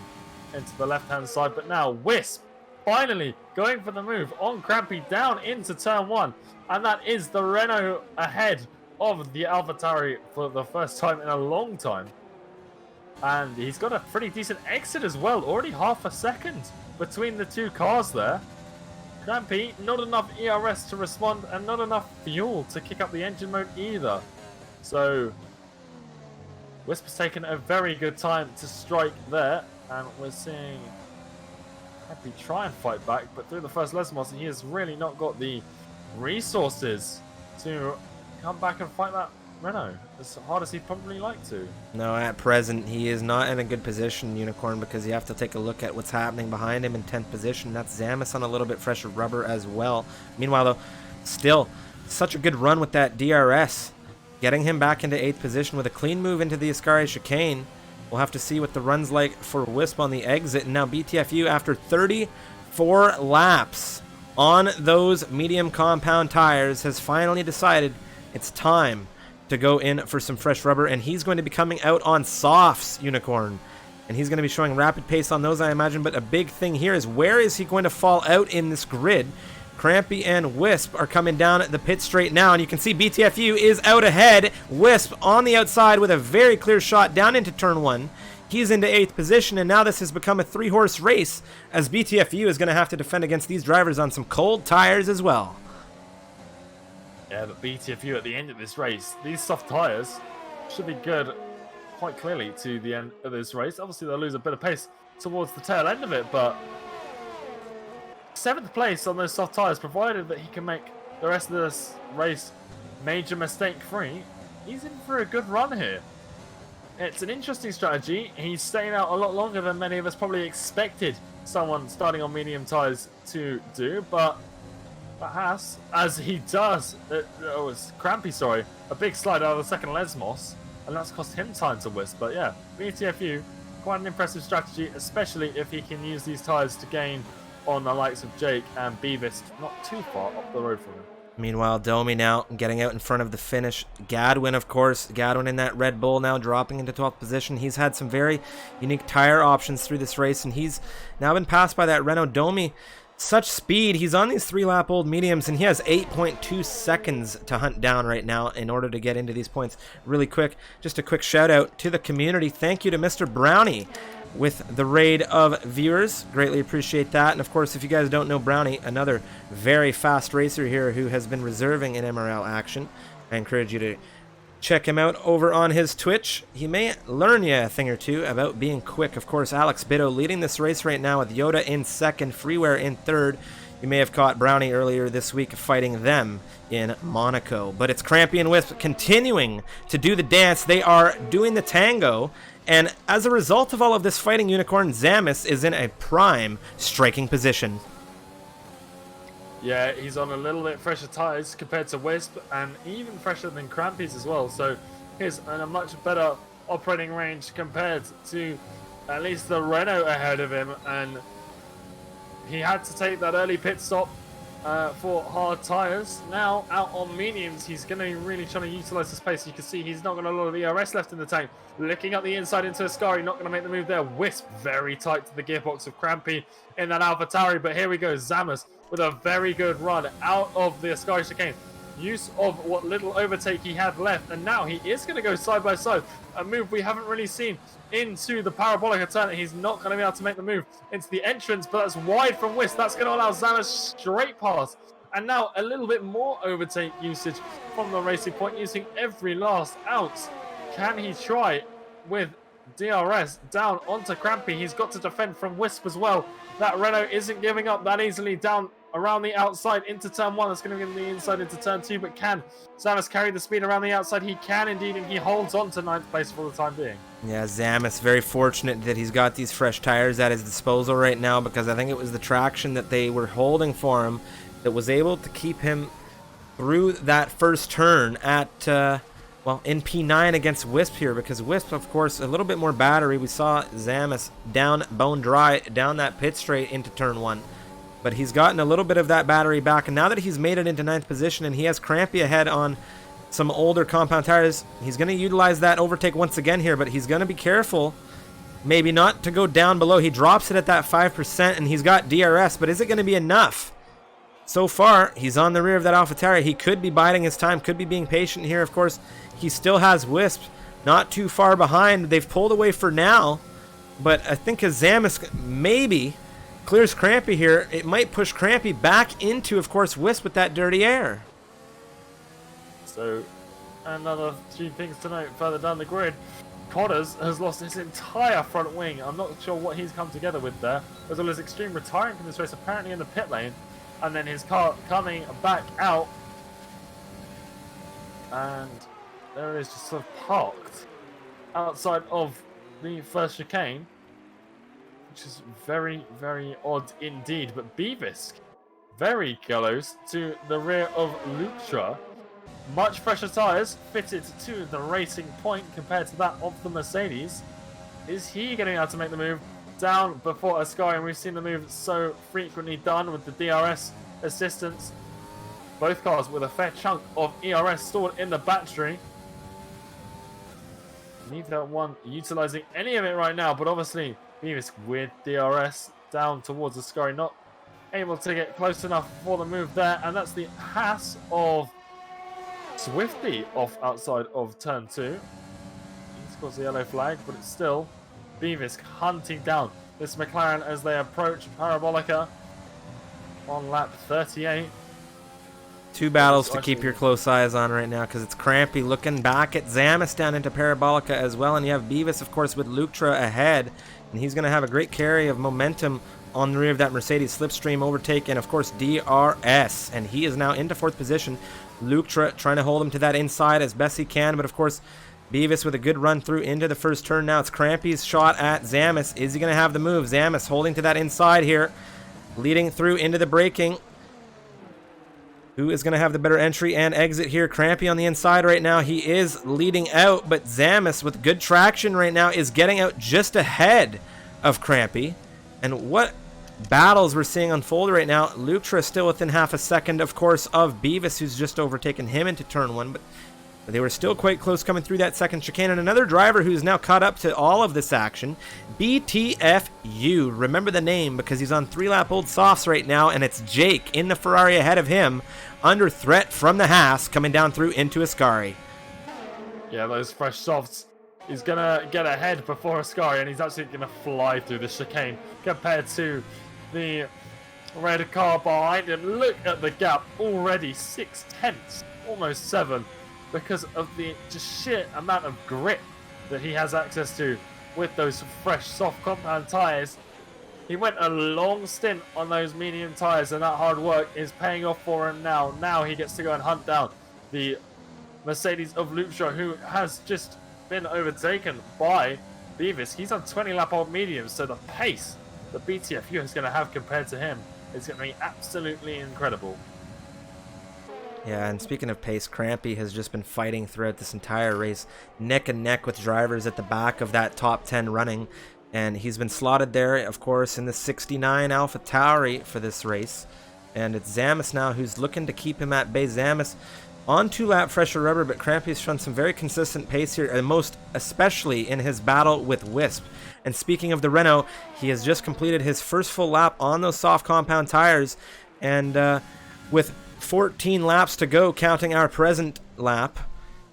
into the left-hand side. But now Wisp finally going for the move on Crampy down into turn 1, and that is the Renault ahead of the AlphaTauri for the first time in a long time. And he's got a pretty decent exit as well, already half a second between the 2 cars there. Crampy, not enough ERS to respond and not enough fuel to kick up the engine mode either. So Wisp has taken a very good time to strike there, and we're seeing Crampy try and fight back, but through the first Lesmos, he has really not got the resources to come back and fight that Renault as hard as he'd probably like to. No, at present, he is not in a good position, Unicorn, because you have to take a look at what's happening behind him in 10th position. That's Zamis on a little bit fresher rubber as well. Meanwhile, though, still, such a good run with that DRS getting him back into 8th position with a clean move into the Ascari chicane. We'll have to see what the run's like for Wisp on the exit. And now BTFU, after 34 laps on those medium compound tires, has finally decided it's time to go in for some fresh rubber. And he's going to be coming out on softs, Unicorn. And he's going to be showing rapid pace on those, I imagine. But a big thing here is, where is he going to fall out in this grid? Crampy and Wisp are coming down the pit straight now, and you can see BTFU is out ahead. Wisp on the outside with a very clear shot down into turn 1. He's into 8th position, and now this has become a 3-horse race, as BTFU is going to have to defend against these drivers on some cold tires as well. Yeah, but BTFU at the end of this race, these soft tires should be good quite clearly to the end of this race. Obviously, they'll lose a bit of pace towards the tail end of it, but 7th place on those soft tires, provided that he can make the rest of this race major mistake-free, he's in for a good run here. It's an interesting strategy. He's staying out a lot longer than many of us probably expected someone starting on medium tires to do, but perhaps, as he does, it's Crampy, sorry, a big slide out of the second Lesmos, and that's cost him time to Wisp. But yeah, BTFU, quite an impressive strategy, especially if he can use these tires to gain on the likes of Jake and Beavis, not too far up the road from him. Meanwhile, Domi now getting out in front of the finish. Gadwin, of course. Gadwin in that Red Bull now dropping into 12th position. He's had some very unique tire options through this race, and he's now been passed by that Renault Domi. Such speed. He's on these 3-lap-old mediums, and he has 8.2 seconds to hunt down right now in order to get into these points really quick. Just a quick shout out to the community. Thank you to Mr. Brownie with the raid of viewers. Greatly appreciate that. And of course, if you guys don't know Brownie, another very fast racer here who has been reserving in MRL action, I encourage you to check him out over on his Twitch. He may learn you a thing or two about being quick. Of course, Alex Bitto leading this race right now with Yoda in 2nd, Freeware in 3rd. You may have caught Brownie earlier this week fighting them in Monaco. But it's Crampy and Wisp continuing to do the dance. They are doing the tango. And as a result of all of this fighting, Unicorn, Zamis is in a prime striking position. Yeah, he's on a little bit fresher tires compared to Wisp, and even fresher than Crampy's as well. So he's in a much better operating range compared to at least the Renault ahead of him. And he had to take that early pit stop for hard tires. Now out on mediums, he's going to be really trying to utilize the space. You can see he's not got a lot of ERS left in the tank. Looking up the inside into Ascari, not going to make the move there. Wisp very tight to the gearbox of Crampy in that AlphaTauri, but here we go. Zamus with a very good run out of the Ascari chicane. Use of what little overtake he had left, and now he is going to go side by side. A move we haven't really seen into the parabolic turn. He's not going to be able to make the move into the entrance, but that's wide from Wisp. That's going to allow Zamus straight past. And now a little bit more overtake usage from the Racing Point, using every last ounce. Can he try with DRS down onto Crampy? He's got to defend from Wisp as well. That Renault isn't giving up that easily down around the outside into turn 1. That's going to give him the inside into turn 2, but can Zamus carry the speed around the outside? He can indeed, and he holds on to 9th place for the time being. Yeah, Zamus very fortunate that he's got these fresh tires at his disposal right now, because I think it was the traction that they were holding for him that was able to keep him through that first turn at well, in P9 against Wisp here, because Wisp, of course, a little bit more battery. We saw Zamus down bone dry down that pit straight into turn 1. But he's gotten a little bit of that battery back, and now that he's made it into 9th position and he has Crampy ahead on some older compound tires, he's going to utilize that overtake once again here, but he's going to be careful maybe not to go down below. He drops it at that 5%, and he's got DRS, but is it going to be enough? So far, he's on the rear of that AlphaTauri. He could be biding his time, could be being patient here. Of course, he still has Wisp not too far behind. They've pulled away for now, but I think as Zamus maybe clears Crampy here, it might push Crampy back into, of course, Wisp with that dirty air. So, another few things to note further down the grid. Codders has lost his entire front wing. I'm not sure what he's come together with there. As well as Extreme retiring from this race, apparently in the pit lane. And then his car coming back out. And there it is, just sort of parked outside of the first chicane. Which is very, very odd indeed. But Beavis, very close to the rear of Lutra. much fresher tyres fitted to the Racing Point compared to that of the Mercedes. Is he going to be able to make the move down before Ascari? And we've seen the move so frequently done with the DRS assistance. Both cars with a fair chunk of ERS stored in the battery. Neither one utilizing any of it right now, but obviously Beavis with DRS down towards Ascari, not able to get close enough for the move there. And that's the Haas of Swifty off outside of turn 2. He scores the yellow flag, but it's still Beavis hunting down this McLaren as they approach Parabolica on lap 38. Two battles to keep your close eyes on right now, because it's Crampy looking back at Zamis down into Parabolica as well, and you have Beavis, of course, with Lutra ahead, and he's going to have a great carry of momentum on the rear of that Mercedes slipstream overtake, and of course DRS, and he is now into 4th position. Lutra trying to hold him to that inside as best he can, but of course Beavis with a good run through into the first turn. Now it's Crampy's shot at Zamis. Is he going to have the move? Zamis holding to that inside here, leading through into the braking. Who is going to have the better entry and exit here? Crampy on the inside right now. He is leading out, but Zamis with good traction right now is getting out just ahead of Crampy. And what battles we're seeing unfold right now. Lutra still within half a second, of course, of Beavis, who's just overtaken him into turn 1, but they were still quite close coming through that second chicane. And another driver who's now caught up to all of this action, BTFU. Remember the name because he's on 3-lap-old softs right now, and it's Jake in the Ferrari ahead of him, under threat from the Haas, coming down through into Ascari. Yeah, those fresh softs. He's going to get ahead before Ascari, and he's actually going to fly through the chicane compared to the red car behind him. Look at the gap, already 6/10, almost 7, because of the just sheer amount of grip that he has access to with those fresh soft compound tyres. He went a long stint on those medium tyres, and that hard work is paying off for him now. Now he gets to go and hunt down the Mercedes of Lutra, who has just been overtaken by Beavis. He's on 20-lap-old mediums, so the pace that BTFU is going to have compared to him is going to be absolutely incredible. Yeah, and speaking of pace, Crampy has just been fighting throughout this entire race, neck and neck with drivers at the back of that top 10 running. And he's been slotted there, of course, in the 69 Alpha Tauri for this race. And it's Zamis now who's looking to keep him at bay. Zamis on 2-lap fresher rubber, but Crampy's shown some very consistent pace here, and most especially in his battle with Wisp. And speaking of the Renault, he has just completed his first full lap on those soft compound tires. And with 14 laps to go, counting our present lap,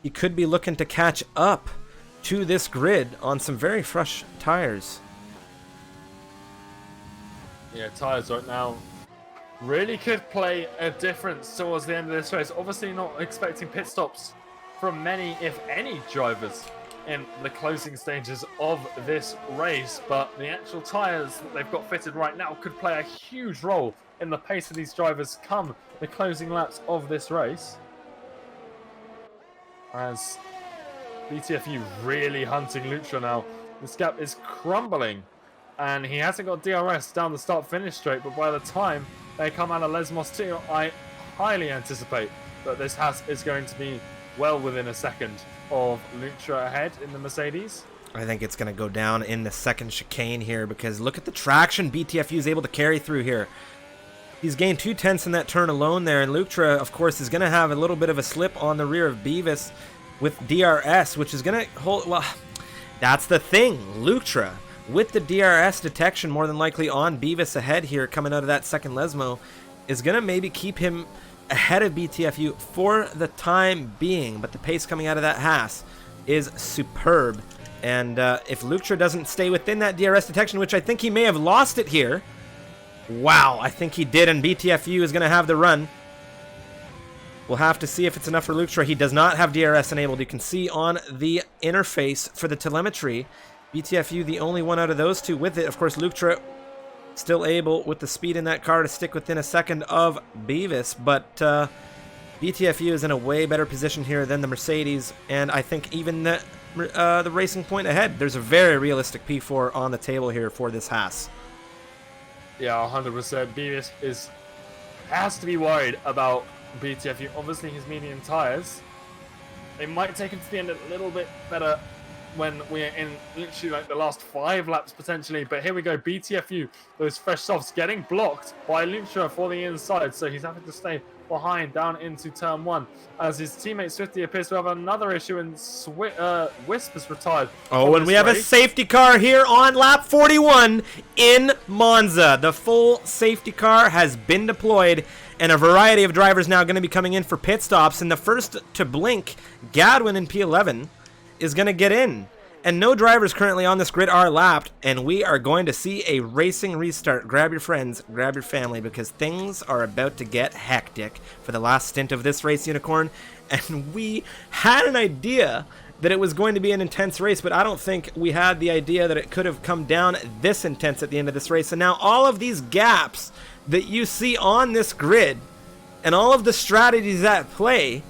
he could be looking to catch up to this grid on some very fresh tires. Yeah, tires right now really could play a difference towards the end of this race. Obviously not expecting pit stops from many, if any, drivers in the closing stages of this race, but the actual tires that they've got fitted right now could play a huge role in the pace of these drivers come the closing laps of this race. As BTFU really hunting Lutra now. This gap is crumbling, and he hasn't got DRS down the start-finish straight, but by the time they come out of Lesmos 2, I highly anticipate that this Haas is going to be well within a second of Lutra ahead in the Mercedes. I think it's going to go down in the second chicane here, because look at the traction BTFU is able to carry through here. He's gained 2/10 in that turn alone there, and Lutra, of course, is going to have a little bit of a slip on the rear of Beavis with DRS, which is going to hold... Well, that's the thing. Lutra, with the DRS detection more than likely on Beavis ahead here, coming out of that second Lesmo, is going to maybe keep him ahead of BTFU for the time being. But the pace coming out of that Haas is superb. And if Lutra doesn't stay within that DRS detection, which I think he may have lost it here. Wow, I think he did, and BTFU is going to have the run. We'll have to see if it's enough for Lutra. He does not have DRS enabled. You can see on the interface for the telemetry, BTFU the only one out of those two with it. Of course, Lutra still able, with the speed in that car, to stick within a second of Beavis, but BTFU is in a way better position here than the Mercedes, and I think even the Racing Point ahead. There's a very realistic P4 on the table here for this Haas. Yeah, 100%. Beavis has to be worried about BTFU. Obviously, his medium tires. They might take him to the end a little bit better when we're in literally like the last 5 laps potentially. But here we go, BTFU, those fresh softs getting blocked by Lucha for the inside. So he's having to stay behind down into turn 1 as his teammate Swifty appears to have another issue and Wisp is retired. Oh, and we have a safety car here on lap 41 in Monza. The full safety car has been deployed, and a variety of drivers now going to be coming in for pit stops. And the first to blink, Gadwin in P11, is going to get in. And no drivers currently on this grid are lapped, and we are going to see a racing restart. Grab your friends, grab your family, because things are about to get hectic for the last stint of this race, Unicorn. And we had an idea that it was going to be an intense race, but I don't think we had the idea that it could have come down this intense at the end of this race. And now all of these gaps that you see on this grid and all of the strategies at play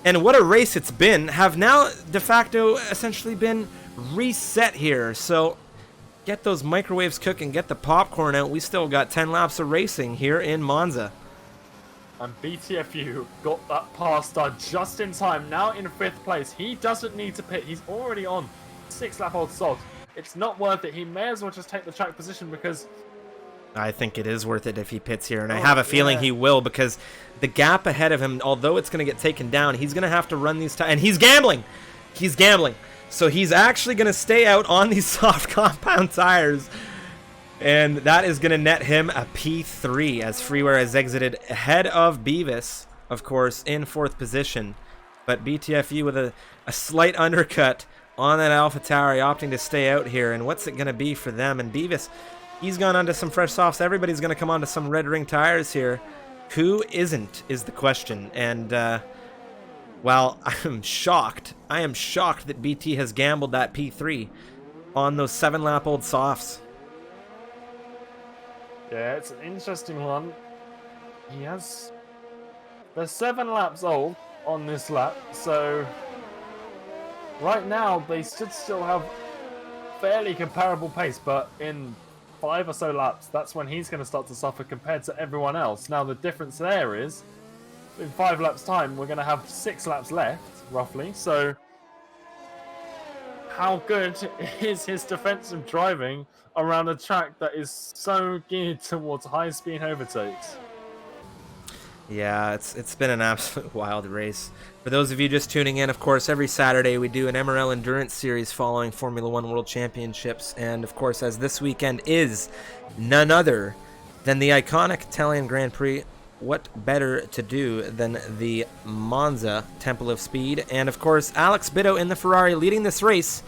and what a race it's been have now de facto essentially been reset here. So get those microwaves cooking, get the popcorn out. We still got 10 laps of racing here in Monza. And BTFU got that pass start just in time, now in 5th place. He doesn't need to pit, he's already on 6-lap-old salt. It's not worth it, he may as well just take the track position because... I think it is worth it if he pits here, and I have a feeling he will, because the gap ahead of him, although it's going to get taken down, he's going to have to run these tires, and he's gambling! He's gambling. So he's actually going to stay out on these soft compound tires, and that is going to net him a P3 as Freeware has exited ahead of Beavis, of course, in 4th position. But BTFU with a slight undercut on that AlphaTauri, opting to stay out here, and what's it going to be for them? And Beavis, he's gone onto some fresh softs. Everybody's going to come onto some red ring tires here. Who isn't is the question. And, well, I am shocked. I am shocked that BT has gambled that P3 on those 7-lap-old softs. Yeah, it's an interesting one. They're 7 laps old on this lap, so right now they should still have fairly comparable pace, but in 5 or so laps, that's when he's going to start to suffer compared to everyone else. Now the difference there is, in 5 laps time, we're going to have 6 laps left, roughly, so how good is his defensive driving around a track that is so geared towards high-speed overtakes? Yeah, it's been an absolute wild race. For those of you just tuning in, of course, every Saturday we do an MRL Endurance Series following Formula One World Championships. And, of course, as this weekend is none other than the iconic Italian Grand Prix, what better to do than the Monza Temple of Speed? And, of course, Alex Bitto in the Ferrari leading this race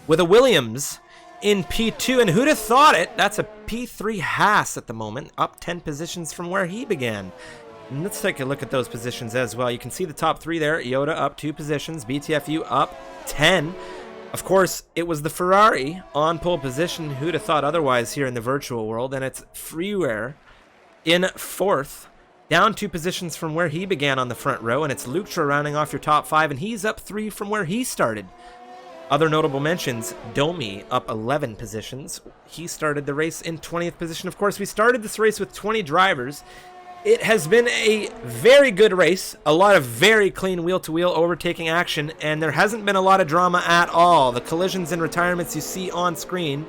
with a Williams in P2. And who'd have thought it? That's a P3 Haas at the moment, up 10 positions from where he began. And let's take a look at those positions as well. You can see the top 3 there. Yoda up 2 positions. BTFU up 10. Of course, it was the Ferrari on pole position. Who'd have thought otherwise here in the virtual world? And it's Freeware in 4th. Down 2 positions from where he began on the front row. And it's Lucha rounding off your top 5. And he's up 3 from where he started. Other notable mentions, Domi up 11 positions. He started the race in 20th position. Of course, we started this race with 20 drivers. It has been a very good race, a lot of very clean wheel-to-wheel overtaking action, and there hasn't been a lot of drama at all. The collisions and retirements you see on screen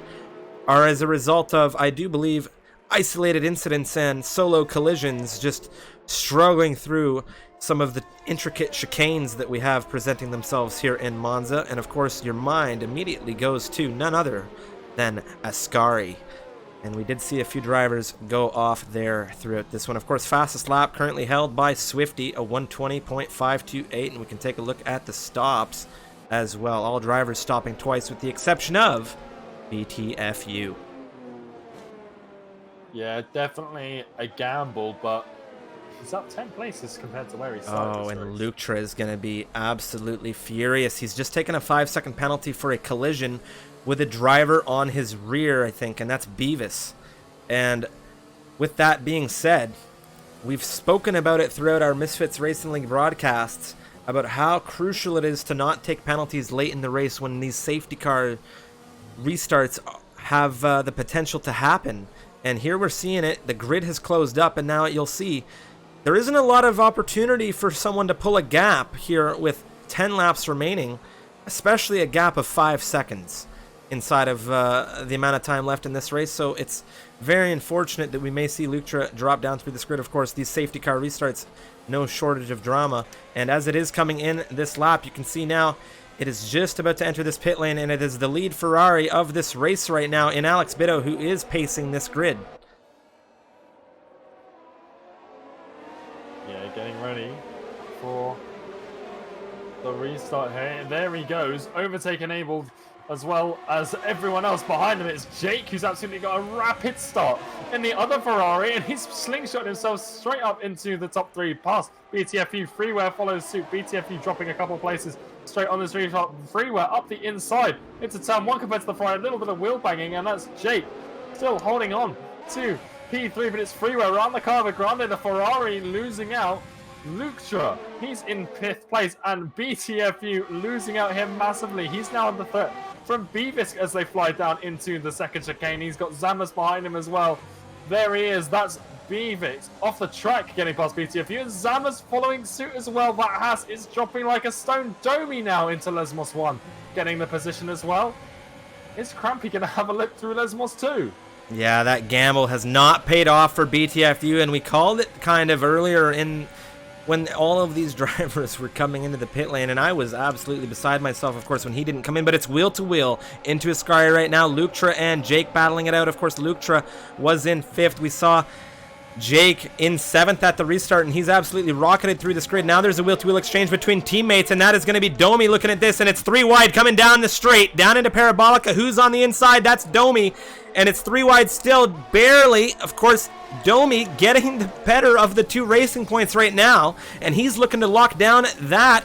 are as a result of, I do believe, isolated incidents and solo collisions, just struggling through some of the intricate chicanes that we have presenting themselves here in Monza. And of course, your mind immediately goes to none other than Ascari. And we did see a few drivers go off there throughout this one. Of course, fastest lap currently held by Swifty, a 120.528. And we can take a look at the stops as well. All drivers stopping twice with the exception of BTFU. Yeah, definitely a gamble, but he's up 10 places compared to where he started. Oh, and Lutra is going to be absolutely furious. He's just taken a 5-second penalty for a collision with a driver on his rear, I think, and that's Beavis. And with that being said, we've spoken about it throughout our Misfits Racing League broadcasts about how crucial it is to not take penalties late in the race when these safety car restarts have the potential to happen. And here we're seeing it. The grid has closed up, and now you'll see there isn't a lot of opportunity for someone to pull a gap here with 10 laps remaining, especially a gap of 5 seconds inside of the amount of time left in this race. So it's very unfortunate that we may see Luktra drop down through this grid. Of course, these safety car restarts, no shortage of drama. And as it is coming in this lap, you can see now it is just about to enter this pit lane, and it is the lead Ferrari of this race right now in Alex Bitto, who is pacing this grid. Yeah, getting ready for the restart here. And there he goes, overtake enabled, as well as everyone else behind him. It's Jake, who's absolutely got a rapid start in the other Ferrari, and he's slingshot himself straight up into the top 3 past BTFU. Freeware follows suit, BTFU dropping a couple of places straight on this restart. Freeware up the inside into turn 1 compared to the Ferrari, a little bit of wheel banging, and that's Jake still holding on to P3, but it's Freeware around the Carver Grande, the Ferrari losing out. Luktra, he's in 5th place, and BTFU losing out here massively. He's now on the 3rd from Beavis as they fly down into the 2nd chicane. He's got Zamas behind him as well. There he is. That's Beavis off the track getting past BTFU, and Zamas following suit as well. That Haas is dropping like a stone. Domi now into Lesmos 1, getting the position as well. Is Crampy going to have a look through Lesmos 2? Yeah, that gamble has not paid off for BTFU, and we called it kind of earlier in when all of these drivers were coming into the pit lane, and I was absolutely beside myself, of course, when he didn't come in. But it's wheel to wheel into Ascari right now. Luktra and Jake battling it out. Of course, Luktra was in 5th. We saw Jake in 7th at the restart, and he's absolutely rocketed through this grid. Now there's a wheel-to-wheel exchange between teammates, and that is going to be Domi looking at this, and it's 3 wide coming down the straight, down into Parabolica. Who's on the inside? That's Domi, and it's 3 wide still, barely. Of course, Domi getting the better of the 2 racing points right now, and he's looking to lock down that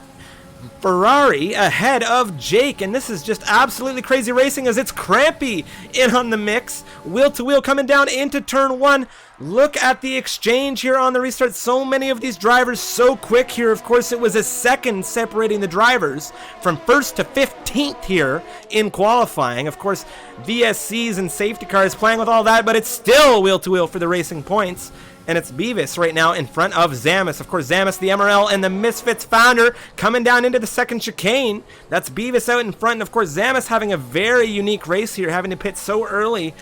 Ferrari ahead of Jake, and this is just absolutely crazy racing as it's Crampy in on the mix. Wheel to wheel coming down into turn 1. Look at the exchange here on the restart. So many of these drivers so quick here. Of course, it was a second separating the drivers from 1st to 15th here in qualifying. Of course, VSCs and safety cars playing with all that, but it's still wheel to wheel for the racing points. And it's Beavis right now in front of Zamas. Of course, Zamas, the MRL and the Misfits founder, coming down into the 2nd chicane. That's Beavis out in front. And of course, Zamas having a very unique race here, having to pit so early.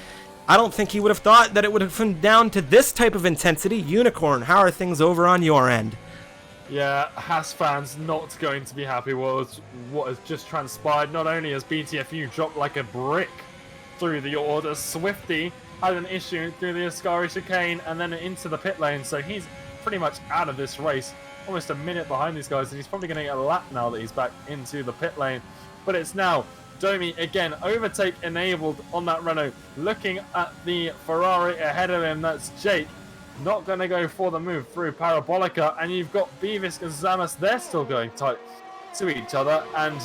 I don't think he would have thought that it would have come down to this type of intensity. Unicorn, how are things over on your end? Yeah, Haas fans not going to be happy with what has just transpired. Not only has BTFU dropped like a brick through the order, Swifty had an issue through the Ascari chicane and then into the pit lane, so he's pretty much out of this race, almost a minute behind these guys, and he's probably going to get a lap now that he's back into the pit lane. But it's now Domi again, overtake enabled on that Renault, looking at the Ferrari ahead of him. That's Jake, not going to go for the move through Parabolica, and you've got Beavis and Zamas, they're still going tight to each other, and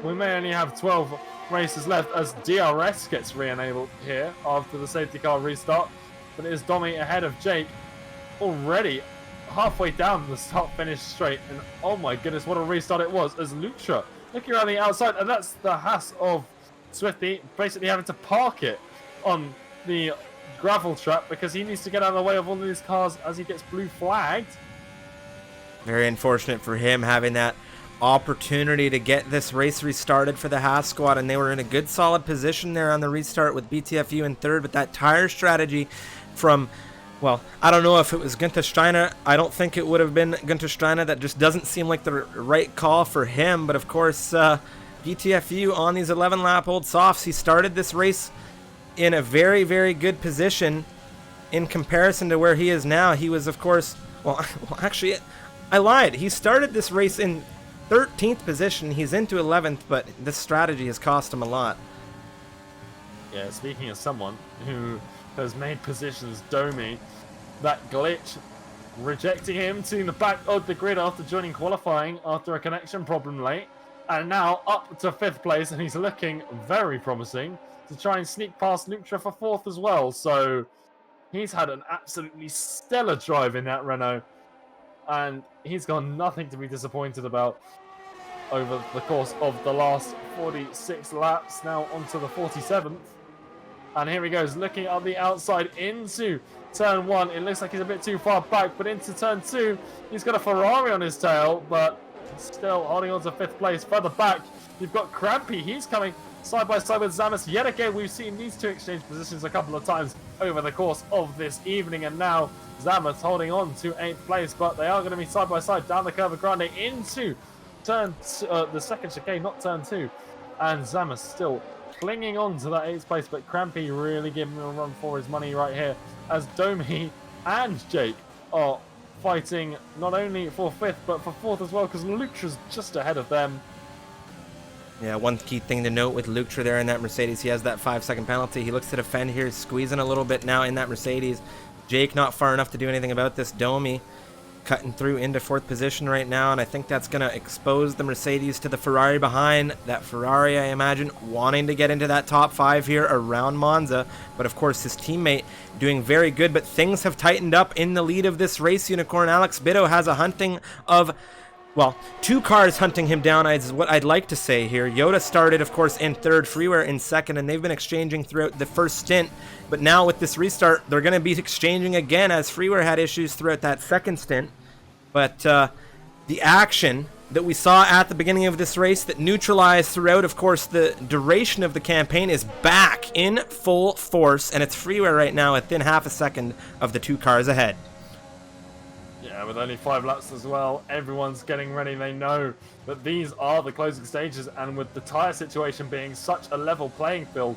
we may only have 12 races left as DRS gets re-enabled here after the safety car restart. But it is Domi ahead of Jake, already halfway down the start-finish straight, and oh my goodness, what a restart it was as Luktra looking around the outside, and that's the Haas of Swifty basically having to park it on the gravel trap because he needs to get out of the way of all of these cars as he gets blue flagged. Very unfortunate for him having that opportunity to get this race restarted for the Haas squad, and they were in a good solid position there on the restart with BTFU in 3rd, but that tire strategy from, well, I don't know if it was Günther Steiner. I don't think it would have been Günther Steiner. That just doesn't seem like the right call for him. But of course, BTFU on these 11-lap-old softs, he started this race in a very, very good position in comparison to where he is now. He was, of course, well actually, I lied. He started this race in 13th position. He's into 11th, but this strategy has cost him a lot. Yeah, speaking of someone who has made positions, Domi, that glitch rejecting him to the back of the grid after joining qualifying after a connection problem late, and now up to 5th place, and he's looking very promising to try and sneak past Luktra for 4th as well. So he's had an absolutely stellar drive in that Renault, and he's got nothing to be disappointed about over the course of the last 46 laps. Now onto the 47th. And here he goes, looking on the outside into turn 1. It looks like he's a bit too far back, but into turn 2, he's got a Ferrari on his tail, but still holding on to 5th place. Further back, you've got Crampy. He's coming side by side with Zamas. Yet again, we've seen these two exchange positions a couple of times over the course of this evening, and now Zamas holding on to 8th place, but they are going to be side by side down the Curva Grande into turn the second chicane, not turn 2, and Zamas still clinging on to that 8th place, but Crampy really giving him a run for his money right here, as Domi and Jake are fighting not only for 5th, but for 4th as well, because Lutra's just ahead of them. Yeah, one key thing to note with Lutra there in that Mercedes, he has that 5-second penalty. He looks to defend here, squeezing a little bit now in that Mercedes. Jake not far enough to do anything about this. Domi cutting through into 4th position right now, and I think that's going to expose the Mercedes to the Ferrari behind. That Ferrari, I imagine, wanting to get into that top 5 here around Monza, but of course his teammate doing very good, but things have tightened up in the lead of this race. Unicorn Alex Bitto has a hunting of, well, 2 cars hunting him down is what I'd like to say here. Yoda started, of course, in 3rd, Freeware in 2nd, and they've been exchanging throughout the first stint. But now with this restart, they're going to be exchanging again, as Freeware had issues throughout that 2nd stint. But the action that we saw at the beginning of this race that neutralized throughout, of course, the duration of the campaign is back in full force, and it's Freeware right now within half a second of the 2 cars ahead. Yeah, with only 5 laps as well, everyone's getting ready. They know that these are the closing stages, and with the tyre situation being such a level playing field,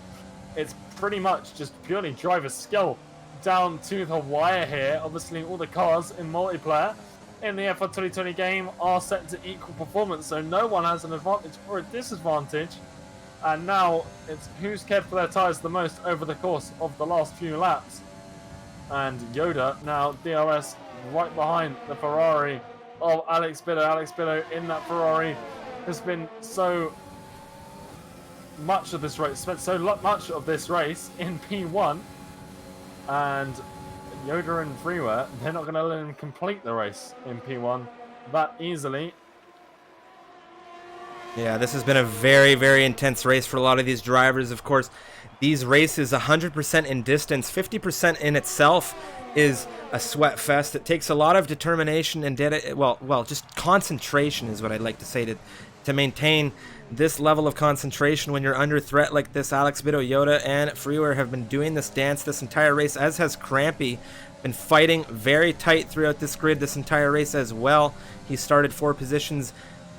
it's pretty much just purely driver skill down to the wire here. Obviously, all the cars in multiplayer in the F1 2020 game are set to equal performance, so no one has an advantage or a disadvantage. And now it's who's cared for their tyres the most over the course of the last few laps. And Yoda now DRS right behind the Ferrari of Alex Bitto. Alex Bitto in that Ferrari has been so much of this race, spent so much of this race in P1, and Yoda and Freeware, they're not going to let him complete the race in P1 that easily. Yeah, this has been a very, very intense race for a lot of these drivers. Of course, these races, 100% in distance, 50% in itself is a sweat fest. It takes a lot of determination and just concentration is what I'd like to say to maintain this level of concentration when you're under threat like this. Alex Bitto, Yoda, and Freeware have been doing this dance this entire race, as has Crampy. Been fighting very tight throughout this grid this entire race as well. He started 4 positions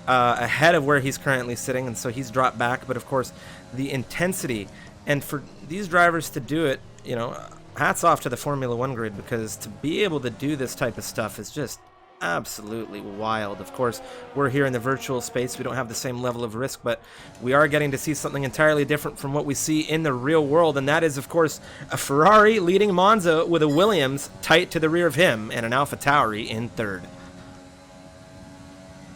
ahead of where he's currently sitting, and so he's dropped back. But of course, the intensity, and for these drivers to do it, you know, hats off to the Formula 1 grid, because to be able to do this type of stuff is just absolutely wild. Of course, we're here in the virtual space. We don't have the same level of risk, but we are getting to see something entirely different from what we see in the real world, and that is, of course, a Ferrari leading Monza with a Williams tight to the rear of him and an AlphaTauri in 3rd.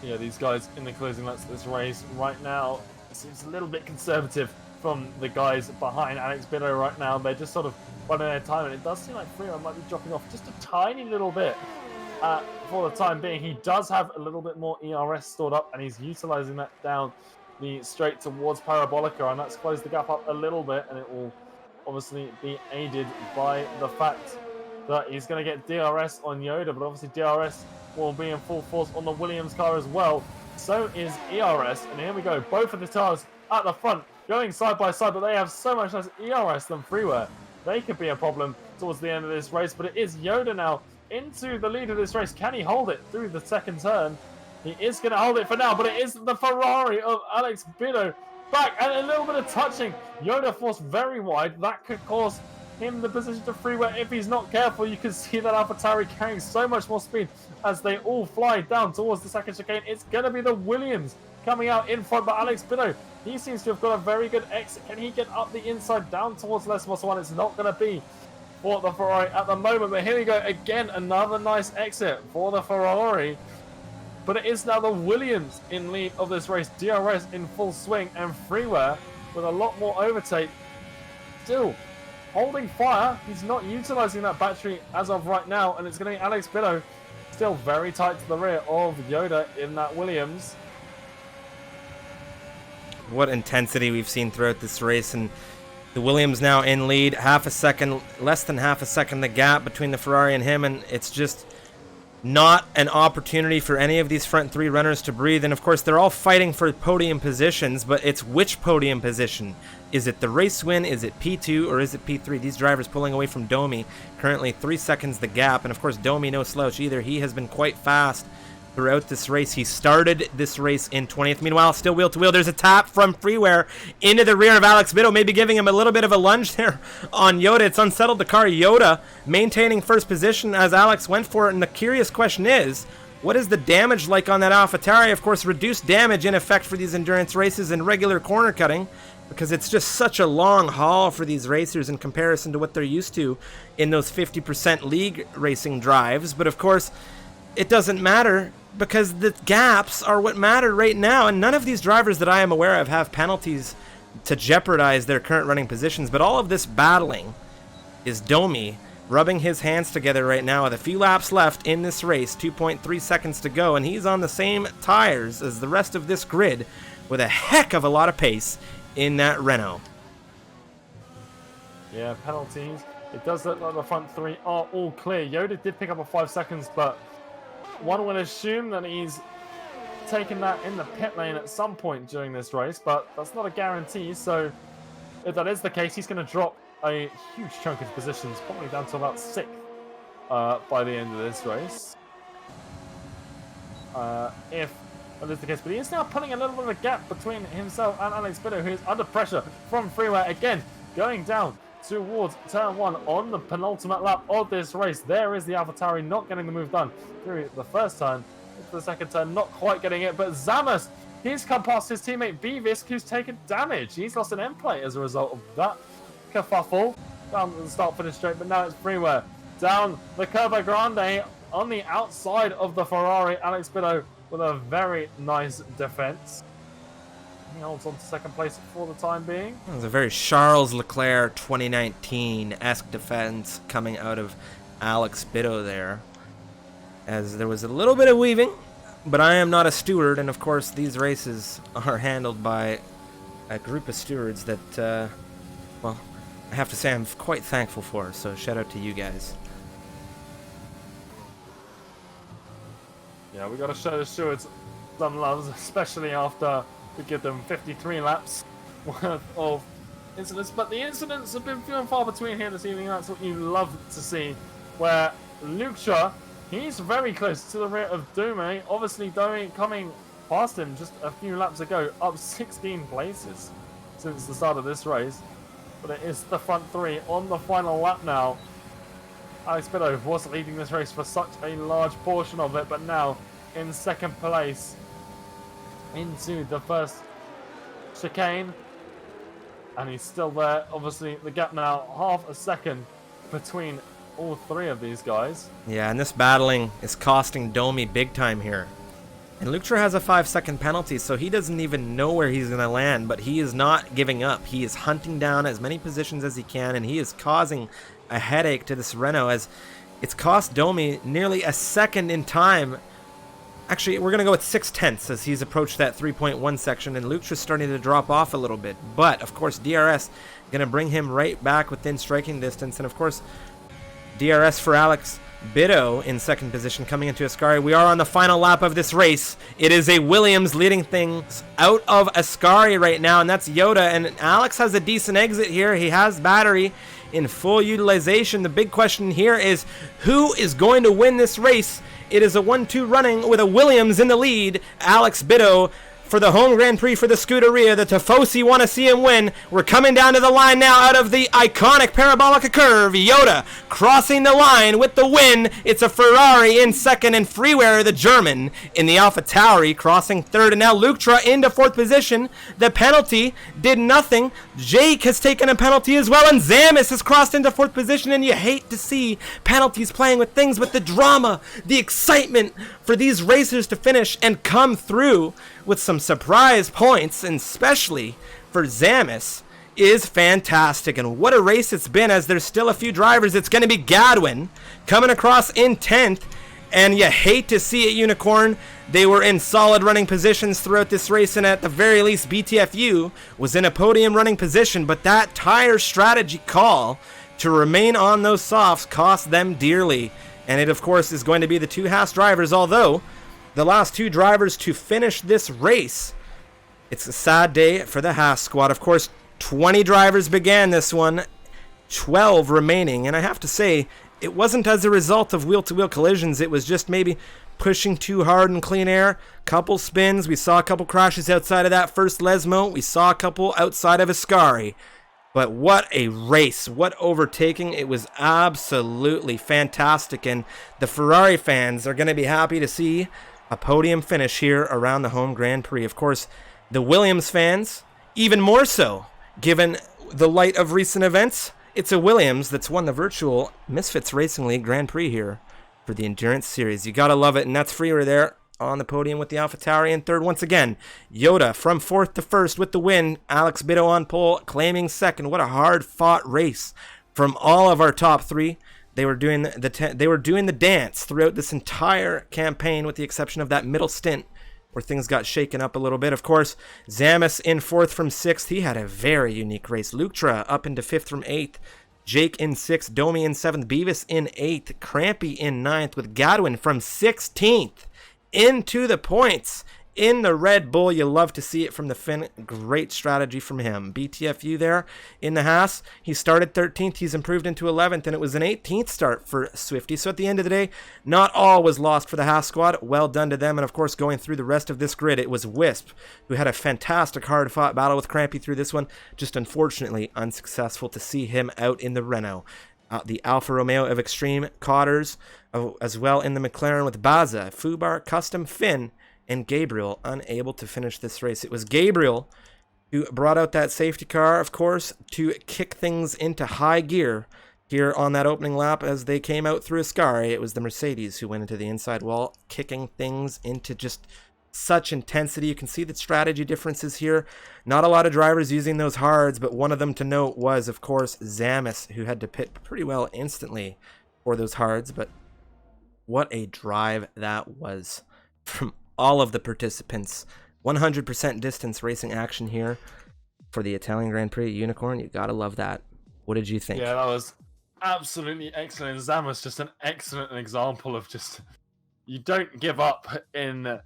Yeah, these guys in the closing laps of this race right now, it seems a little bit conservative from the guys behind Alex Bitto right now. They're just sort of running their time, and it does seem like Freeman might be dropping off just a tiny little bit for the time being. He does have a little bit more ERS stored up, and he's utilizing that down the straight towards Parabolica, and that's closed the gap up a little bit, and it will obviously be aided by the fact that he's going to get DRS on Yoda, but obviously DRS will be in full force on the Williams car as well. So is ERS, and here we go. Both of the cars at the front going side by side, but they have so much less ERS than Freeware. They could be a problem towards the end of this race, but it is Yoda now into the lead of this race. Can he hold it through the second turn? He is going to hold it for now, but it is the Ferrari of Alex Bitto back, and a little bit of touching. Yoda forced very wide. That could cause him the position to Freeware if he's not careful. You can see that AlphaTauri carrying so much more speed as they all fly down towards the second chicane. It's going to be the Williams coming out in front, but Alex Bitto, he seems to have got a very good exit. Can he get up the inside down towards Les Moss 1? It's not going to be for the Ferrari at the moment, but here we go again. Another nice exit for the Ferrari, but it is now the Williams in lead of this race. DRS in full swing, and Freeware with a lot more overtake, still holding fire. He's not utilizing that battery as of right now, and it's going to be Alex Bitto still very tight to the rear of Yoda in that Williams. What intensity we've seen throughout this race, and The Williams now in lead, half a second, less than half a second the gap between the Ferrari and him, and it's just not an opportunity for any of these front three runners to breathe. And of course they're all fighting for podium positions, but it's which podium position? Is it the race win? Is it P2 or is it P3? These drivers pulling away from Domi, currently 3 seconds the gap. And of course Domi no slouch either. He has been quite fast throughout this race. He started this race in 20th. Meanwhile, still wheel to wheel. There's a tap from Freeware into the rear of Alex Bido, maybe giving him a little bit of a lunge there on Yoda. It's unsettled the car. Yoda maintaining first position as Alex went for it. And the curious question is, what is the damage like on that AlphaTauri? Of course, reduced damage in effect for these endurance races and regular corner cutting, because it's just such a long haul for these racers in comparison to what they're used to in those 50% league racing drives. But of course, it doesn't matter, because the gaps are what matter right now, and none of these drivers that I am aware of have penalties to jeopardize their current running positions. But all of this battling is Domi rubbing his hands together right now with a few laps left in this race, 2.3 seconds to go, and he's on the same tires as the rest of this grid with a heck of a lot of pace in that Renault. Yeah, penalties. It does look like the front three are all clear. Yoda did pick up a 5 seconds, but one would assume that he's taken that in the pit lane at some point during this race, but that's not a guarantee. So if that is the case, he's going to drop a huge chunk of positions, probably down to about 6th by the end of this race. If that is the case, but he is now putting a little bit of a gap between himself and Alex Bido, who is under pressure from Freeway again, going down towards turn 1 on the penultimate lap of this race. There is the AlphaTauri not getting the move done through the first turn. Into the second turn, not quite getting it, but Zamas, he's come past his teammate Bevisk, who's taken damage. He's lost an end plate as a result of that kerfuffle down the start-finish straight, but now it's Freeware down the Curva Grande on the outside of the Ferrari. Alex Bido with a very nice defense. He holds on to second place for the time being. It was a very Charles Leclerc 2019-esque defense coming out of Alex Bido there, as there was a little bit of weaving, but I am not a steward, and of course these races are handled by a group of stewards that, well, I have to say I'm quite thankful for, so shout out to you guys. Yeah, we got to show the stewards some loves, especially after we give them 53 laps worth of incidents. But the incidents have been few and far between here this evening. That's what you love to see. Where Lucia, he's very close to the rear of Dume. Obviously, Dume coming past him just a few laps ago, up 16 places since the start of this race. But it is the front three on the final lap now. Alex Bido was leading this race for such a large portion of it, but now in second place into the first chicane, and he's still there. Obviously the gap now half a second between all three of these guys. Yeah, and this battling is costing Domi big time here. And Lucha has a 5-second penalty, so he doesn't even know where he's going to land, but he is not giving up. He is hunting down as many positions as he can, and he is causing a headache to this Renault, as it's cost Domi nearly a second in time. Actually, we're going to go with 6/10 as he's approached that 3.1 section, and Lucha's starting to drop off a little bit. But, of course, DRS going to bring him right back within striking distance, and, of course, DRS for Alex Bido in second position coming into Ascari. We are on the final lap of this race. It is a Williams leading things out of Ascari right now, and that's Yoda. And Alex has a decent exit here. He has battery in full utilization. The big question here is who is going to win this race? It is a 1-2 running with a Williams in the lead. Alex Bido for the home Grand Prix for the Scuderia. The Tifosi want to see him win. We're coming down to the line now out of the iconic Parabolica curve. Yoda crossing the line with the win. It's a Ferrari in second, and Freeware, the German, in the AlphaTauri crossing third. And now Lucha into fourth position. The penalty did nothing. Jake has taken a penalty as well, and Zamis has crossed into fourth position. And you hate to see penalties playing with things, but the drama, the excitement for these racers to finish and come through with some surprise points, and especially for Zamis, is fantastic. And what a race it's been, as there's still a few drivers. It's going to be Gadwin coming across in 10th, And you hate to see it, Unicorn. They were in solid running positions throughout this race, and at the very least, BTFU was in a podium running position, but that tire strategy call to remain on those softs cost them dearly. And it, of course, is going to be the two Haas drivers, although the last two drivers to finish this race, it's a sad day for the Haas squad. Of course, 20 drivers began this one, 12 remaining, and I have to say, it wasn't as a result of wheel-to-wheel collisions. It was just maybe pushing too hard in clean air. Couple spins. We saw a couple crashes outside of that first Lesmo. We saw a couple outside of Ascari. But what a race. What overtaking. It was absolutely fantastic. And the Ferrari fans are going to be happy to see a podium finish here around the home Grand Prix. Of course, the Williams fans, even more so, given the light of recent events. It's a Williams that's won the virtual Misfits Racing League Grand Prix here for the Endurance Series. You gotta love it, and that's Freer there on the podium with the AlphaTauri in third once again. Yoda from fourth to first with the win. Alex Bitto on pole, claiming second. What a hard-fought race from all of our top three. They were doing the dance throughout this entire campaign, with the exception of that middle stint where things got shaken up a little bit. Of course, Zamis in fourth from sixth. He had a very unique race. Lutra up into fifth from eighth. Jake in sixth. Domi in seventh. Beavis in eighth. Crampy in ninth, with Gadwin from 16th into the points in the Red Bull. You love to see it from the Finn. Great strategy from him. BTFU there in the Haas. He started 13th. He's improved into 11th, and it was an 18th start for Swifty. So at the end of the day, not all was lost for the Haas squad. Well done to them. And of course, going through the rest of this grid, it was Wisp, who had a fantastic hard-fought battle with Crampy through this one. Just unfortunately unsuccessful to see him out in the Renault. The Alfa Romeo of Extreme, Cotters, as well in the McLaren with Baza, Fubar, Custom, Finn, and Gabriel unable to finish this race. It was Gabriel who brought out that safety car, of course, to kick things into high gear here on that opening lap as they came out through Ascari. It was the Mercedes who went into the inside wall, kicking things into just such intensity. You can see the strategy differences here. Not a lot of drivers using those hards, but one of them to note was, of course, Zamis, who had to pit pretty well instantly for those hards. But what a drive that was from all of the participants. 100% distance racing action here for the Italian Grand Prix. Unicorn, you gotta love that. What did you think? Yeah, that was absolutely excellent. Zamis, just an excellent example of just, you don't give up in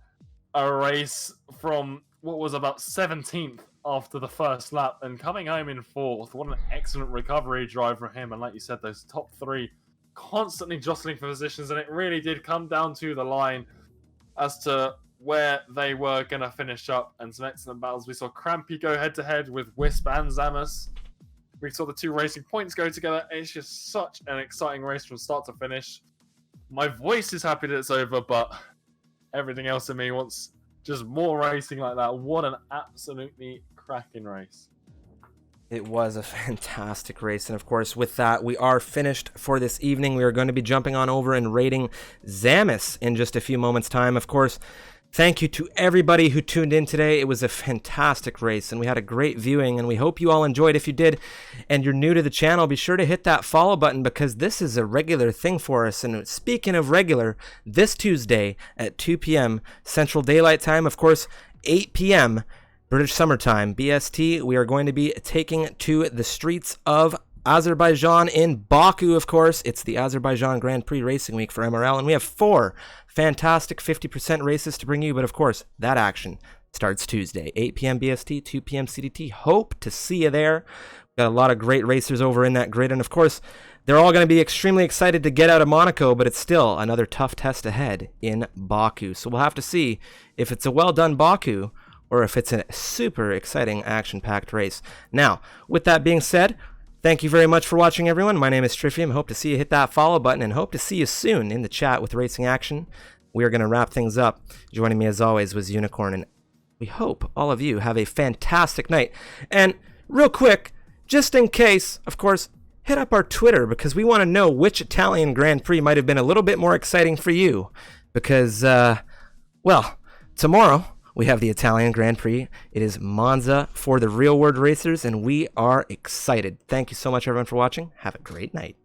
a race from what was about 17th after the first lap and coming home in fourth. What an excellent recovery drive for him. And like you said, those top three constantly jostling for positions, and it really did come down to the line as to where they were going to finish up, and some excellent battles. We saw Crampy go head-to-head with Wisp and Zamis. We saw the two racing points go together. It's just such an exciting race from start to finish. My voice is happy that it's over, but everything else in me wants just more racing like that. What an absolutely cracking race. It was a fantastic race, and of course, with that, we are finished for this evening. We are going to be jumping on over and rating Zamis in just a few moments' time. Of course, thank you to everybody who tuned in today. It was a fantastic race, and we had a great viewing, and we hope you all enjoyed. If you did, and you're new to the channel, be sure to hit that follow button, because this is a regular thing for us. And speaking of regular, this Tuesday at 2 p.m. Central Daylight Time, of course, 8 p.m. British Summertime, BST, we are going to be taking to the streets of Azerbaijan in Baku, of course. It's the Azerbaijan Grand Prix Racing Week for MRL, and we have 4 fantastic 50% races to bring you. But of course, that action starts Tuesday, 8 p.m. BST, 2 p.m. CDT. Hope to see you there. We've got a lot of great racers over in that grid, and of course, they're all going to be extremely excited to get out of Monaco, but it's still another tough test ahead in Baku. So we'll have to see if it's a well-done Baku, or if it's a super exciting action-packed race. Now, with that being said, thank you very much for watching, everyone. My name is Trifium. Hope to see you hit that follow button, and hope to see you soon in the chat with Racing Action. We are going to wrap things up. Joining me, as always, was Unicorn, and we hope all of you have a fantastic night. And real quick, just in case, of course, hit up our Twitter, because we want to know which Italian Grand Prix might have been a little bit more exciting for you. Because, well, tomorrow we have the Italian Grand Prix. It is Monza for the real world racers, and we are excited. Thank you so much, everyone, for watching. Have a great night.